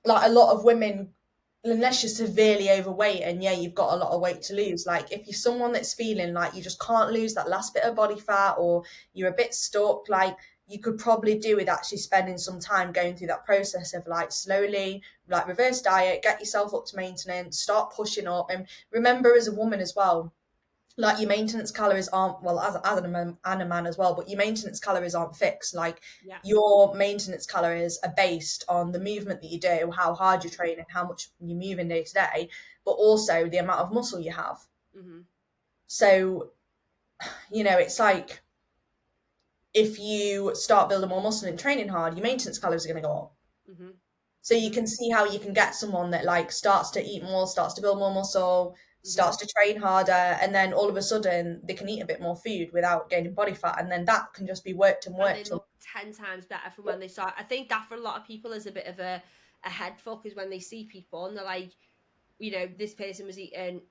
like a lot of women, unless you're severely overweight and yeah, you've got a lot of weight to lose, like if you're someone that's feeling like you just can't lose that last bit of body fat or you're a bit stuck, like you could probably do with actually spending some time going through that process of like slowly like reverse diet, get yourself up to maintenance, start pushing up. And remember as a woman as well, like your maintenance calories aren't, well, as and a man as well, but your maintenance calories aren't fixed. Like yeah. your maintenance calories are based on the movement that you do, how hard you're training, how much you're moving day to day, but also the amount of muscle you have. Mm-hmm. So it's like if you start building more muscle and training hard, your maintenance calories are going to go up. Mm-hmm. So you Mm-hmm. can see how you can get someone that like starts to eat more, starts to build more muscle, Mm-hmm. starts to train harder, and then all of a sudden they can eat a bit more food without gaining body fat, and then that can just be worked and And they worked. And look 10 times better from when they start. I think that for a lot of people is a bit of a head fuck, is when they see people and they're like, this person was eating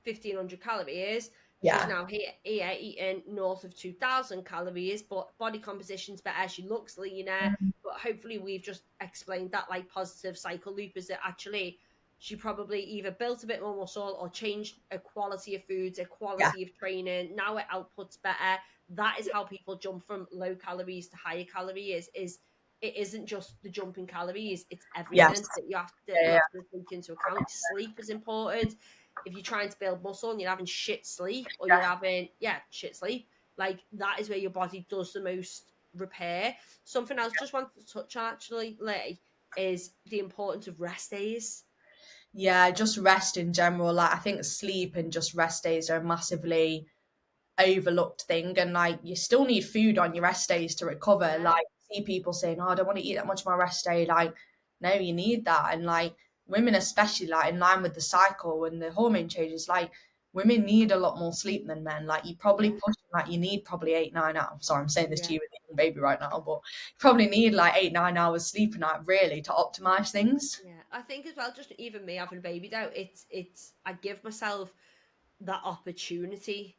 1,500 calories. She's yeah, now here eating north of 2,000 calories, but body composition's better. She looks leaner. mm, But hopefully, we've just explained that like positive cycle loop is that actually she probably either built a bit more muscle or changed a quality of foods, a yeah, quality of training. Now her output's better. That is how people jump from low calories to higher calories. Is it isn't just the jump in calories, it's yes, everything that you have to yeah, take into account. Sleep is important. If you're trying to build muscle and you're having shit sleep, or yeah, you're having shit sleep, like that is where your body does the most repair. Something else just wanted to touch on actually, Lee, is the importance of rest days. yeah. Just rest in general. Like I think sleep and just rest days are massively overlooked thing, and like you still need food on your rest days to recover. Yeah, Like see people saying, oh, I don't want to eat that much on my rest day. Like no, you need that. And like women especially, like in line with the cycle and the hormone changes, like women need a lot more sleep than men. Like you probably yeah, push, like you need probably 8 9 hours. Sorry, I'm saying this to yeah. you with a young baby right now, but you probably need like 8 9 hours sleep a night really to optimize things. Yeah, I think as well, just even me having a baby now, it's I give myself that opportunity.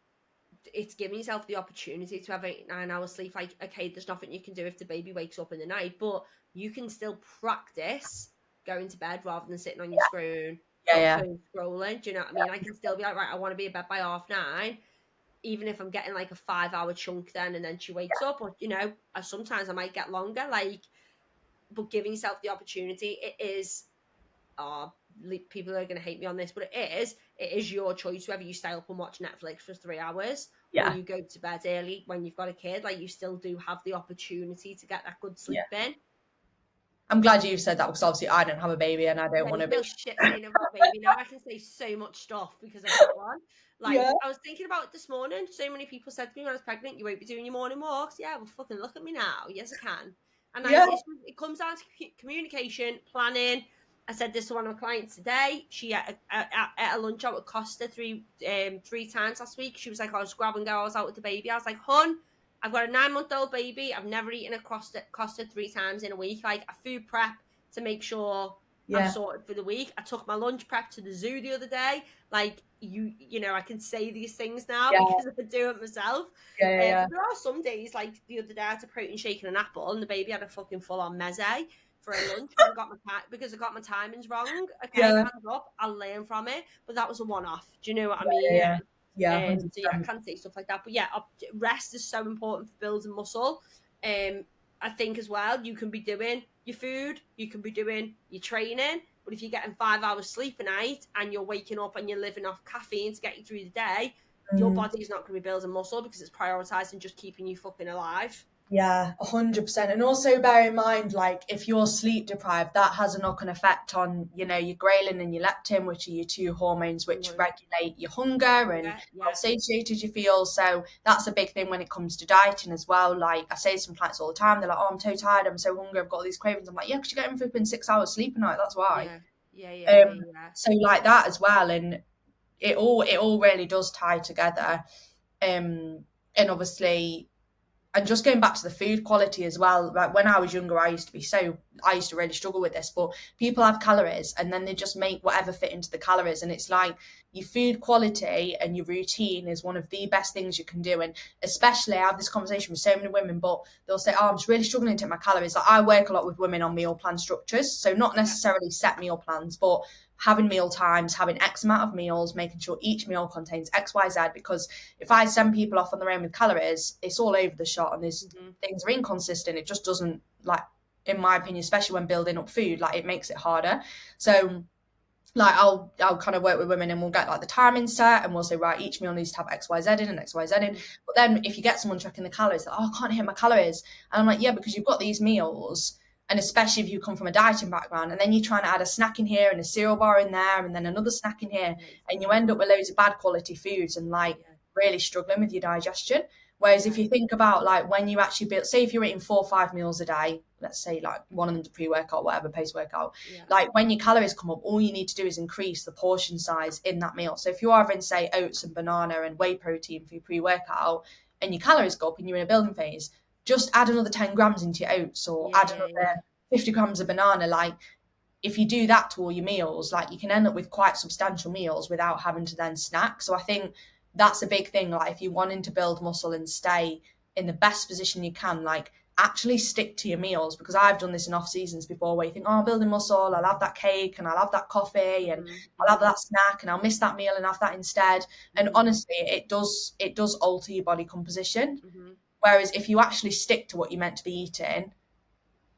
It's giving yourself the opportunity to have 8 9 hours sleep. Like, okay, there's nothing you can do if the baby wakes up in the night, but you can still practice going to bed rather than sitting on your screen Yeah, or yeah, phone scrolling. Do you know what I mean? I can still be like, right, I want to be in bed by 9:30, even if I'm getting like a 5 hour chunk then, and then she wakes up, or sometimes I might get longer. Like, but giving yourself the opportunity, it is are people are going to hate me on this, but it is your choice whether you stay up and watch Netflix for 3 hours or yeah, you go to bed early when you've got a kid. Like, you still do have the opportunity to get that good yeah. sleep in. I'm glad you said that because obviously I don't have a baby and I don't Yeah, want you to be. feel shit saying about baby. Now I can say so much stuff because I've got one. Like, Yeah, I was thinking about it this morning. So many people said to me when I was pregnant, you won't be doing your morning walks. Yeah, well, fucking look at me now. Yes, I can. And yeah, it comes down to communication, planning. I said this to one of my clients today. She ate a lunch out with Costa three times last week. She was like, I was grab and go. I was out with the baby. I was like, hun, I've got a 9-month-old baby. I've never eaten a Costa 3 times in a week. Like, a food prep to make sure I'm sorted for the week. I took my lunch prep to the zoo the other day. Like, you know, I can say these things now because I do it myself. But there are some days, like the other day, I had a protein shake and an apple, and the baby had a fucking full-on meze for a lunch because I got my timings wrong. Okay, hands up, I'll learn from it. But that was a one-off. Do you know what I mean? So yeah, I can't say stuff like that. But yeah, rest is so important for building muscle. I think as well, you can be doing your food, you can be doing your training, but if you're getting 5 hours sleep a night and you're waking up and you're living off caffeine to get you through the day, your body's not going to be building muscle because it's prioritizing just keeping you fucking alive. Yeah, 100%. And also bear in mind, like, if you're sleep deprived, that has a knock-on effect on, you know, your ghrelin and your leptin, which are your two hormones which regulate your hunger and how satiated you feel. So that's a big thing when it comes to dieting as well. Like, I say to some clients all the time, they're like, oh, I'm so tired, I'm so hungry, I've got all these cravings. I'm like, yeah, because you're getting flipping 6 hours sleep a night, that's why. So like that as well. And it all really does tie together. And obviously, and just going back to the food quality as well, like when I was younger, I used to really struggle with this, but people have calories and then they just make whatever fit into the calories. And it's like your food quality and your routine is one of the best things you can do. And especially, I have this conversation with so many women, but they'll say, oh, I'm just really struggling to take my calories. Like, I work a lot with women on meal plan structures. So not necessarily set meal plans, but having meal times, having X amount of meals, making sure each meal contains X, Y, Z. Because if I send people off on their own with calories, it's all over the shot and these things are inconsistent. It just doesn't, like, in my opinion, especially when building up food, like, it makes it harder. So like I'll kind of work with women and we'll get like the timing set and we'll say, right, each meal needs to have X, Y, Z in and X, Y, Z in. But then if you get someone tracking the calories, like, oh, I can't hit my calories. And I'm like, yeah, because you've got these meals. And especially if you come from a dieting background and then you're trying to add a snack in here and a cereal bar in there and then another snack in here, and you end up with loads of bad quality foods and like really struggling with your digestion. Whereas if you think about like when you actually build, say if you're eating 4 or 5 meals a day, let's say like one of them's a pre-workout, whatever, post-workout, like when your calories come up, all you need to do is increase the portion size in that meal. So if you're having, say, oats and banana and whey protein for your pre-workout and your calories go up and you're in a building phase, just add another 10 grams into your oats or add another 50 grams of banana. Like, if you do that to all your meals, like, you can end up with quite substantial meals without having to then snack. So I think that's a big thing. Like, if you're wanting to build muscle and stay in the best position you can, like, actually stick to your meals, because I've done this in off seasons before where you think, oh, I'm building muscle, I'll have that cake and I'll have that coffee and I'll have that snack and I'll miss that meal and have that instead. And honestly, it does alter your body composition. Whereas if you actually stick to what you're meant to be eating,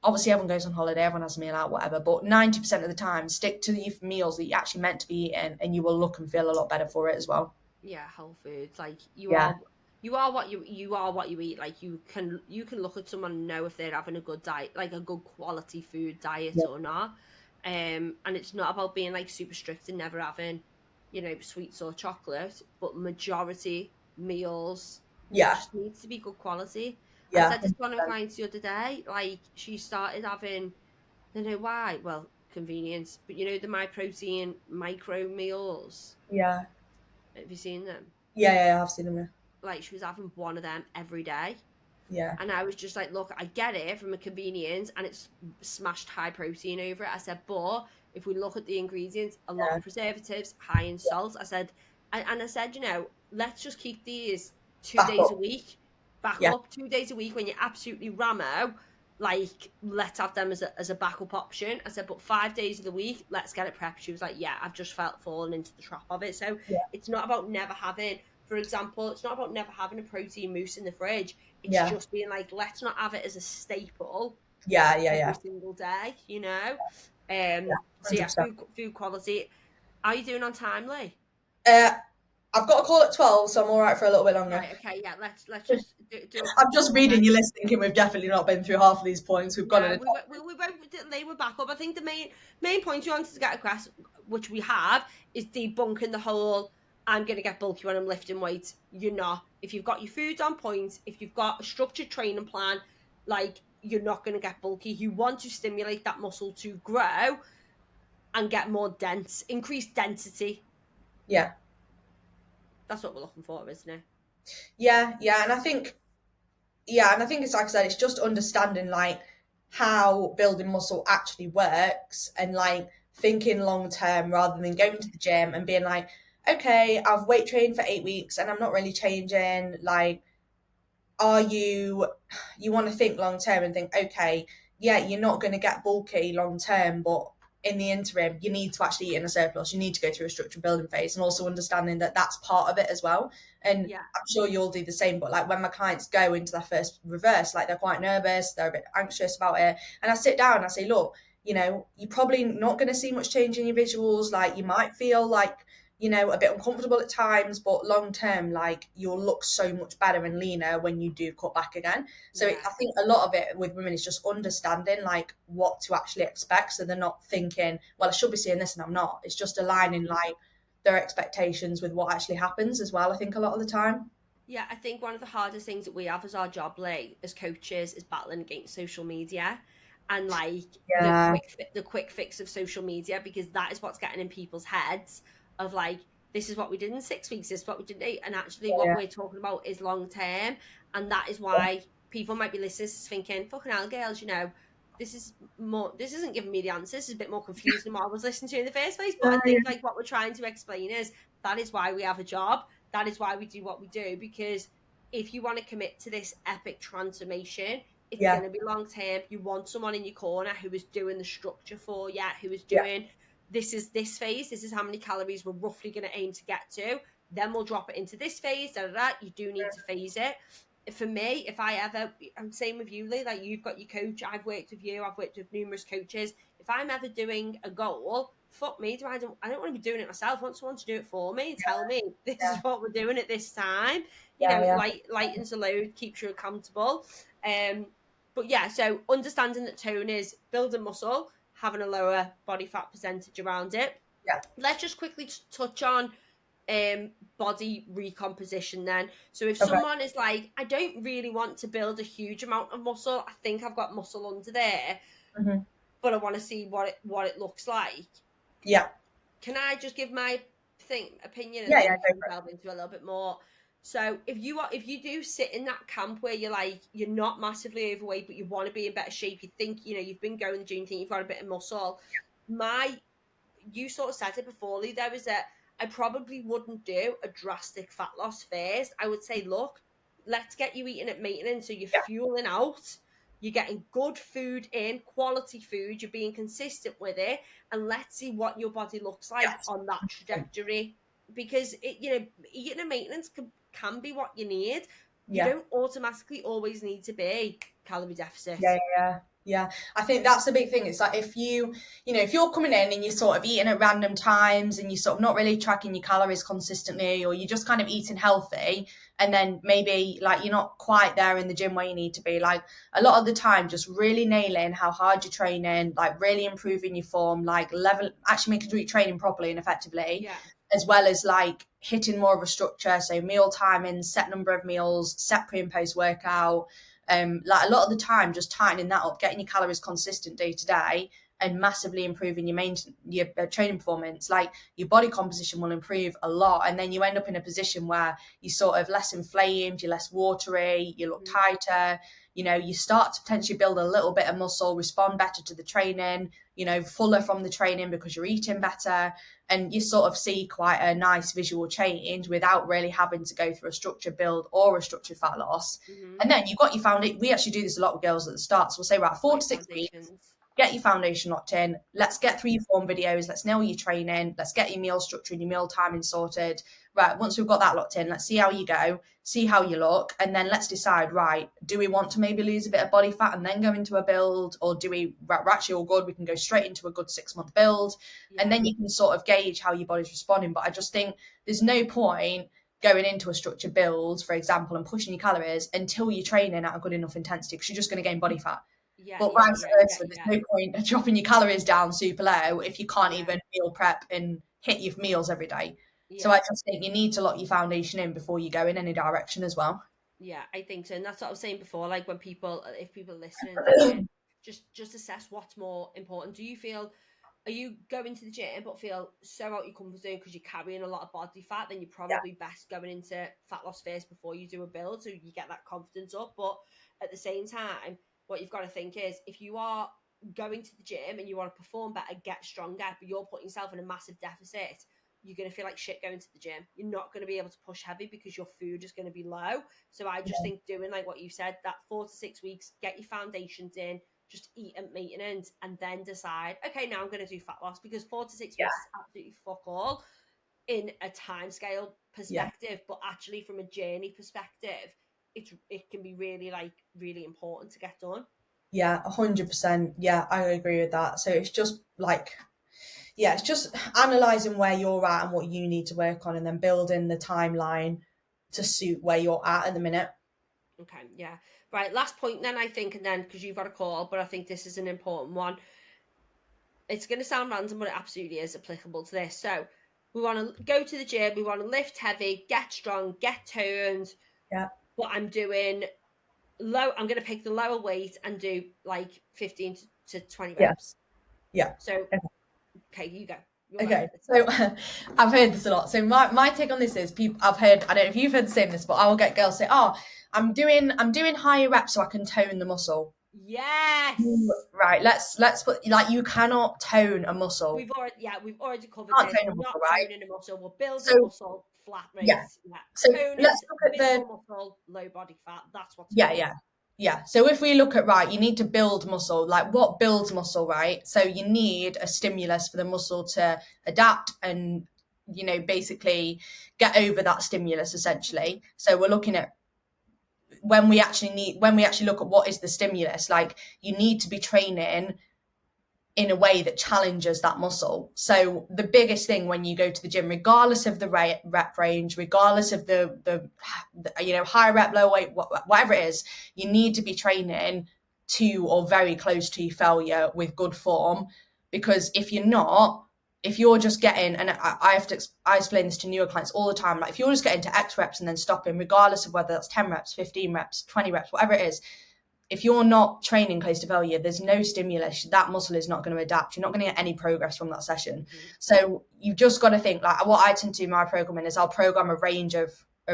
obviously everyone goes on holiday, everyone has a meal out, whatever, but 90% of the time, stick to the meals that you're actually meant to be eating and you will look and feel a lot better for it as well. Yeah, whole foods. Like, you are what you are what you eat. Like, you can look at someone and know if they're having a good diet, like a good quality food diet or not. And it's not about being like super strict and never having, you know, sweets or chocolate, but majority meals just needs to be good quality. I said this to one of my clients the other day, like, she started having, I don't know why, well, convenience, but you know, the My Protein micro meals. Have you seen them? Yeah, I've seen them. Yeah. Like, she was having one of them every day. Yeah. And I was just like, look, I get it from a convenience and it's smashed high protein over it. I said, but if we look at the ingredients, a lot of preservatives, high in salt. I said, and I said, you know, let's just keep these 2 days a week, back up 2 days a week when you're absolutely rammo. Like, let's have them as a backup option. I said, but 5 days of the week, let's get it prepped. She was like, yeah, I've just felt fallen into the trap of it. So it's not about never having, for example, it's not about never having a protein mousse in the fridge. It's just being like, let's not have it as a staple every single day, you know? So yeah, food quality. How are you doing on timely? I've got a call at 12, so I'm all right for a little bit longer. Right, okay, yeah, let's just do I'm just reading your list thinking we've definitely not been through half of these points. We've got it. They were back up. I think the main point you wanted to get across, which we have, is debunking the whole, I'm going to get bulky when I'm lifting weights. You're not. If you've got your food on point, if you've got a structured training plan, like, you're not going to get bulky. You want to stimulate that muscle to grow. and get more dense, increased density. Yeah. That's what we're looking for, isn't it? Yeah, yeah. And I think it's like I said, it's just understanding like how building muscle actually works and like thinking long term rather than going to the gym and being like, okay, I've weight trained for 8 weeks and I'm not really changing. Like, are you want to think long term and think, okay, yeah, you're not going to get bulky long term, but in the interim, you need to actually eat in a surplus. You need to go through a structured building phase, and also understanding that that's part of it as well. And Yeah. I'm sure you'll do the same. But like when my clients go into their first reverse, like they're quite nervous, they're a bit anxious about it, and I sit down and I say, look, you're probably not going to see much change in your visuals. Like you might feel like a bit uncomfortable at times, but long term, like you'll look so much better and leaner when you do cut back again. So Yeah. I think a lot of it with women is just understanding like what to actually expect. So they're not thinking, well, I should be seeing this and I'm not. It's just aligning like their expectations with what actually happens as well, I think a lot of the time. Yeah, I think one of the hardest things that we have as our job, like as coaches, is battling against social media and like Yeah, the quick fix of social media, because that is what's getting in people's heads of like, this is what we did in 6 weeks, this is what we did in 8, and actually what yeah, we're talking about is long term. And that is why people might be listening to this thinking, fucking hell, girls, this isn't giving me the answers. This is a bit more confused than what I was listening to in the first place. But I yeah, think like what we're trying to explain is that is why we have a job, that is why we do what we do, because if you want to commit to this epic transformation, it's yeah, going to be long term. You want someone in your corner who is doing the structure for you, who is yeah, doing this is this phase, this is how many calories we're roughly going to aim to get to. Then we'll drop it into this phase. Da, da, da. You do need to phase it. For me, if I ever, I'm same with you, Lee, like you've got your coach, I've worked with you, I've worked with numerous coaches. If I'm ever doing a goal, fuck me, I don't want to be doing it myself. I want someone to do it for me and tell me this is yeah, what we're doing at this time. yeah, It yeah, lightens the load, keeps you accountable. But yeah, so understanding that tone is building muscle, having a lower body fat percentage around it. yeah. Let's just quickly touch on body recomposition then. So if Okay. someone is like, I don't really want to build a huge amount of muscle, I think I've got muscle under there, Hmm. but I want to see what it looks like. Yeah, Can I just give my opinion, and yeah, then yeah. we Go can for it. delve into a little bit more? So if you do sit in that camp where you're not massively overweight, but you want to be in better shape, you think you've been going to the gym, you think you've got a bit of muscle. My You sort of said it before, Lee. There was a I probably wouldn't do a drastic fat loss first. I would say, look, let's get you eating at maintenance, so you're Yeah, fueling out. You're getting good food in, quality food. You're being consistent with it, and let's see what your body looks like yes. on that trajectory. Because eating at maintenance can be what you need. You Yeah. don't automatically always need to be calorie Yeah, deficit. yeah, yeah. Yeah. I think that's the big thing. It's like if you're coming in and you're sort of eating at random times and you're sort of not really tracking your calories consistently, or you're just kind of eating healthy, and then maybe like you're not quite there in the gym where you need to be, like a lot of the time, just really nailing how hard you're training, like really improving your form, like level, actually making sure you're training properly and effectively, Yeah. as well as like hitting more of a structure. So meal timing, set number of meals, set pre and post workout, like a lot of the time, just tightening that up, getting your calories consistent day to day, and massively improving your training performance. Like your body composition will improve a lot, and then you end up in a position where you're sort of less inflamed, you're less watery, you look Mhm. tighter. You start to potentially build a little bit of muscle, respond better to the training. Fuller from the training because you're eating better, and you sort of see quite a nice visual change without really having to go through a structured build or a structured fat loss. Mhm. And then you've got your foundation. We actually do this a lot with girls at the start. So we'll say, right, Got four to your 6 weeks, foundations. get your foundation locked in. Let's Yeah. get through your form videos. Let's nail your training. Let's get your meal structure and your meal timing sorted. Right, once we've got that locked in, let's see how you go, see how you look, and then let's decide, right, do we want to maybe lose a bit of body fat and then go into a build, or do we're actually all good, we can go straight into a good 6 month build, and Yeah. then you can sort of gauge how your body's responding. But I just think there's no point going into a structured build, for example, and pushing your calories until you're training at a good enough intensity, because you're just going to gain body fat. Yeah. But Yeah. vice Yeah. Yeah. versa, there's Yeah. no point in dropping your calories down super low if you can't Yeah. even meal prep and hit your meals every day. So Yeah. I just think you need to lock your foundation in before you go in any direction as well. Yeah. I think so, and that's what I was saying before. Like if people listening thinking, just assess what's more important. Do you feel are you going to the gym but feel so out your comfort zone because you're carrying a lot of body fat, then you're probably best going into fat loss first before you do a build, so you get that confidence up. But at the same time, what you've got to think is, if you are going to the gym and you want to perform better, get stronger, but you're putting yourself in a massive deficit, you're going to feel like shit going to the gym. You're not going to be able to push heavy because your food is going to be low. So I just think doing like what you said, that 4 to 6 weeks, get your foundations in, just eat at maintenance, and then decide, okay, now I'm going to do fat loss, because 4 to 6 weeks is absolutely fuck all in a time scale perspective, but actually from a journey perspective, it can be really really important to get done. Yeah, 100%. Yeah, I agree with that. So it's just like, it's just analysing where you're at and what you need to work on, and then building the timeline to suit where you're at the minute. Okay, yeah. Right, last point then, I think, and then, because you've got a call, but I think this is an important one. It's going to sound random, but it absolutely is applicable to this. So we want to go to the gym, we want to lift heavy, get strong, get toned. Yeah. But I'm doing low, I'm going to pick the lower weight and do like 15 to 20 reps. Yeah. So, okay, you go. Okay, so I've heard this a lot. So my take on this is, I've heard, I don't know if you've heard the same this, but I will get girls say, "Oh, I'm doing higher reps so I can tone the muscle." Yes. Right. Let's put, like, you cannot tone a muscle. We've already covered Can't this. tone a We're muscle, not right? toning a muscle. We're building So muscle, flat rate. yeah. So Tone let's is look at minimal muscle, low body fat. That's what's Yeah. So if we look at, right, you need to build muscle. Like, what builds muscle, right? So you need a stimulus for the muscle to adapt and, basically get over that stimulus, essentially. So we're looking at when we actually look at what is the stimulus, like, you need to be training in a way that challenges that muscle. So the biggest thing when you go to the gym, regardless of the rep range, regardless of the high rep, low weight, whatever it is, you need to be training to or very close to failure with good form. Because if you're not, if you're just getting, and I explain this to newer clients all the time, like, if you're just getting to X reps and then stopping, regardless of whether that's 10 reps, 15 reps, 20 reps, whatever it is, if you're not training close to failure, there's no stimulus, that muscle is not going to adapt. You're not going to get any progress from that session. So you've just got to think, like, what I tend to do in my programming is I'll program a range of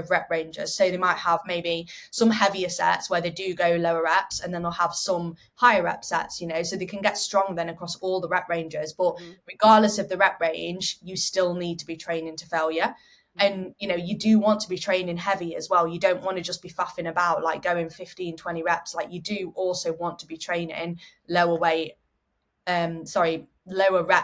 rep ranges. So they might have maybe some heavier sets where they do go lower reps, and then they'll have some higher rep sets, so they can get strong then across all the rep ranges. But regardless of the rep range, you still need to be training to failure. And, you do want to be training heavy as well. You don't want to just be faffing about, like, going 15, 20 reps. Like, you do also want to be training lower rep,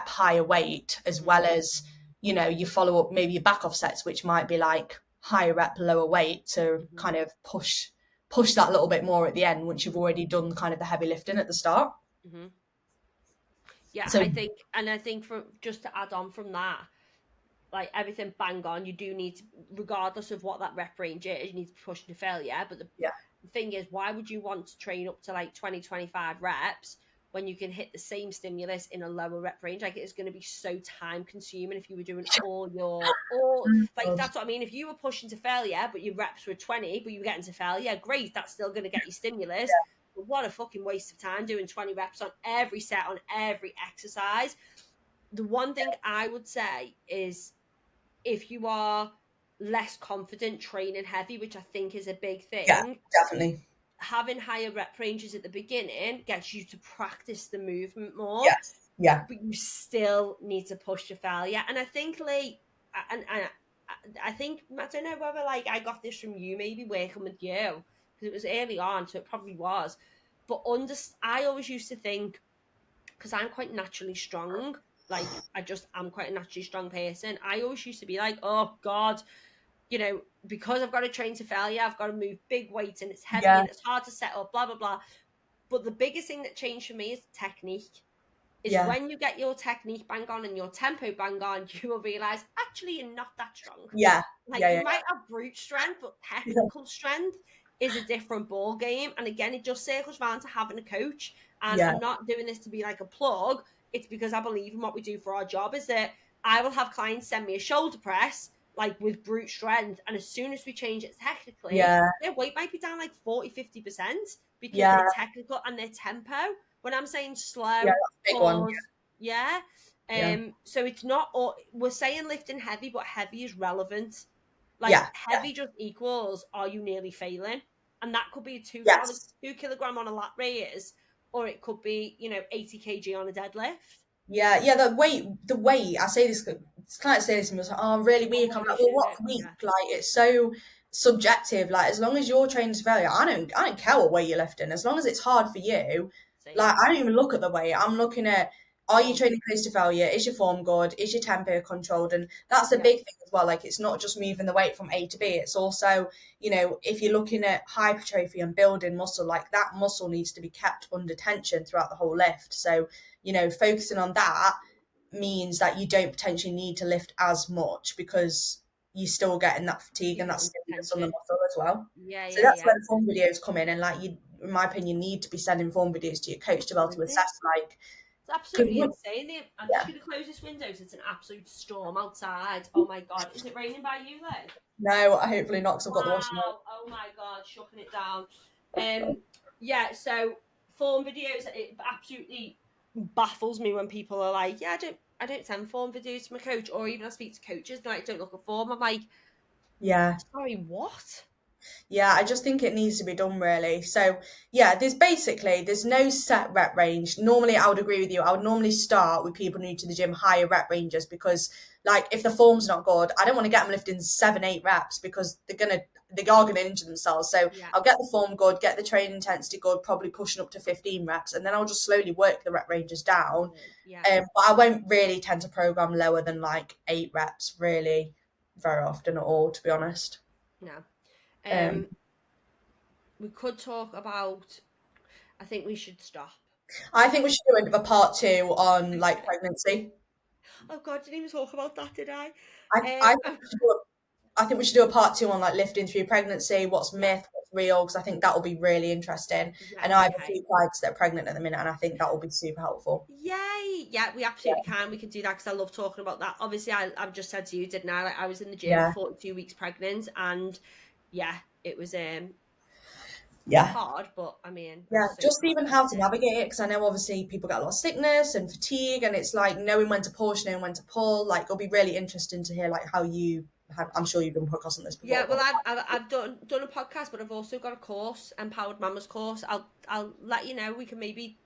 higher weight, as well as, you follow up maybe your back off sets, which might be like higher rep, lower weight, to kind of push that little bit more at the end once you've already done kind of the heavy lifting at the start. Yeah, so, I think for just to add on from that, like, everything bang on, you do need to, regardless of what that rep range is, you need to push to failure. But the thing is, why would you want to train up to like 20, 25 reps when you can hit the same stimulus in a lower rep range? Like, it's going to be so time consuming if you were doing like, that's what I mean. If you were pushing to failure, but your reps were 20, but you were getting to failure, great, that's still going to get you stimulus. But what a fucking waste of time doing 20 reps on every set, on every exercise. The one thing I would say is, if you are less confident training heavy, which I think is a big thing, definitely, having higher rep ranges at the beginning gets you to practice the movement more. But you still need to push to failure. And I think, Lee, and I think, I don't know whether, like, I got this from you, maybe working with you, because it was early on, so it probably was. But I always used to think, because I'm quite naturally strong, like, I'm quite a naturally strong person, I always used to be like, oh God, because I've got to train to failure, I've got to move big weights and it's heavy and it's hard to set up, blah, blah, blah. But the biggest thing that changed for me is technique. When you get your technique bang on and your tempo bang on, you will realize, actually, you're not that strong. You might have brute strength, but technical strength is a different ball game. And again, it just circles around to having a coach. And I'm not doing this to be like a plug. It's because I believe in what we do for our job, is that I will have clients send me a shoulder press, like, with brute strength. And as soon as we change it technically, their weight might be down like 40, 50% because they're technical and their tempo. When I'm saying slow, that's a big one. So it's not all, we're saying lifting heavy, but heavy is relevant. Like Yeah. heavy just equals, are you nearly failing? And that could be obviously Yes. 2 kilogram on a lat raise, or it could be 80 kg on a deadlift. Yeah, the weight. I say this, clients say this to me, like, "Oh, I'm really weak." I'm like, "Well, what's weak?" Yeah. Like, it's so subjective. Like, as long as you're trained to failure, I don't care what weight you're lifting. As long as it's hard for you, Same. like, I don't even look at the weight. I'm looking at, are you Form. training close to failure? Is your form good? Is your tempo controlled? And that's a Yeah. big thing as well. Like, it's not just moving the weight from A to B. It's also, if you're looking at hypertrophy and building muscle, like that muscle needs to be kept under tension throughout the whole lift. So, focusing on that means that you don't potentially need to lift as much because you're still getting that fatigue You're and that getting stimulus on the tension. muscle as well. Yeah, So yeah, that's yeah. when form videos come in, and like you, in my opinion, need to be sending form videos to your coach to be able to Absolutely. assess, like, It's absolutely insane. I'm yeah. just going to close this windows. It's an absolute storm outside. Oh my God. Is it raining by you, though? No, hopefully not, because I've got the washing out. Wow. Oh my God. Shucking it down. Yeah, so form videos, it absolutely baffles me when people are like, yeah, I don't send form videos to my coach, or even I speak to coaches, they're like, don't look at form. I'm like, Yeah. sorry, what? Yeah, I just think it needs to be done really. So yeah, there's no set rep range. Normally I would agree with you. I would normally start with people new to the gym higher rep ranges, because like if the form's not good, I don't want to get them lifting 7-8 reps because they are gonna injure themselves. So Yeah. I'll get the form good, get the training intensity good, probably pushing up to 15 reps, and then I'll just slowly work the rep ranges down. Yeah. But I won't really tend to program lower than like 8 reps really very often at all, to be honest. No. Um, We could talk about, I think we should stop. I think we should do a part 2 on like pregnancy. Oh God, didn't even talk about that, did I? I think we should do I think we should do a part 2 on like lifting through pregnancy, what's Yeah. myth, what's real, because I think that will be really interesting. Yeah, And I have a okay. few clients that are pregnant at the minute, and I think that will be super helpful. Yay! Yeah, we absolutely can. We can do that because I love talking about that. Obviously, I've just said to you, didn't I? Like, I was in the gym, Yeah, 42 weeks pregnant, and yeah, it was yeah, hard, but I mean, I yeah. was so Just proud even of how to myself. navigate it, because I know obviously people get a lot of sickness and fatigue, and it's like knowing when to push, knowing when to pull. Like it'll be really interesting to hear like how you have. I'm sure you've done podcasts on this Yeah, before. well, I've done a podcast, but I've also got a course, Empowered Mamas course. I'll let you know. We can maybe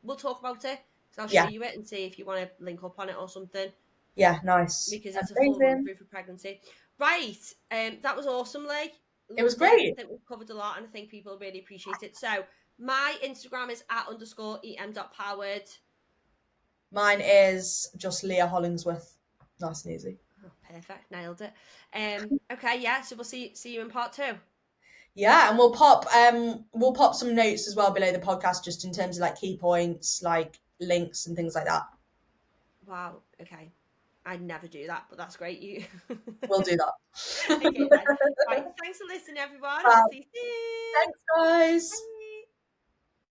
we'll talk about it, because I'll show Yeah, you it and see if you want to link up on it or something, yeah, nice, because it's a full run amazing. through for pregnancy. Right. That was awesome, Lee. It was Loved it. I great. think we've covered a lot, and I think people really appreciate it. So my Instagram is @_em.powered. Mine is just Leah Hollingsworth. Nice and easy. Oh, perfect, nailed it. Okay, yeah. So we'll see you in part 2. Yeah, and we'll pop some notes as well below the podcast, just in terms of like key points, like links and things like that. Wow. Okay. I'd never do that, but that's great. You. We'll do that. Okay then. Right. Thanks for listening, everyone, and we'll see you soon. Thanks, guys. Bye.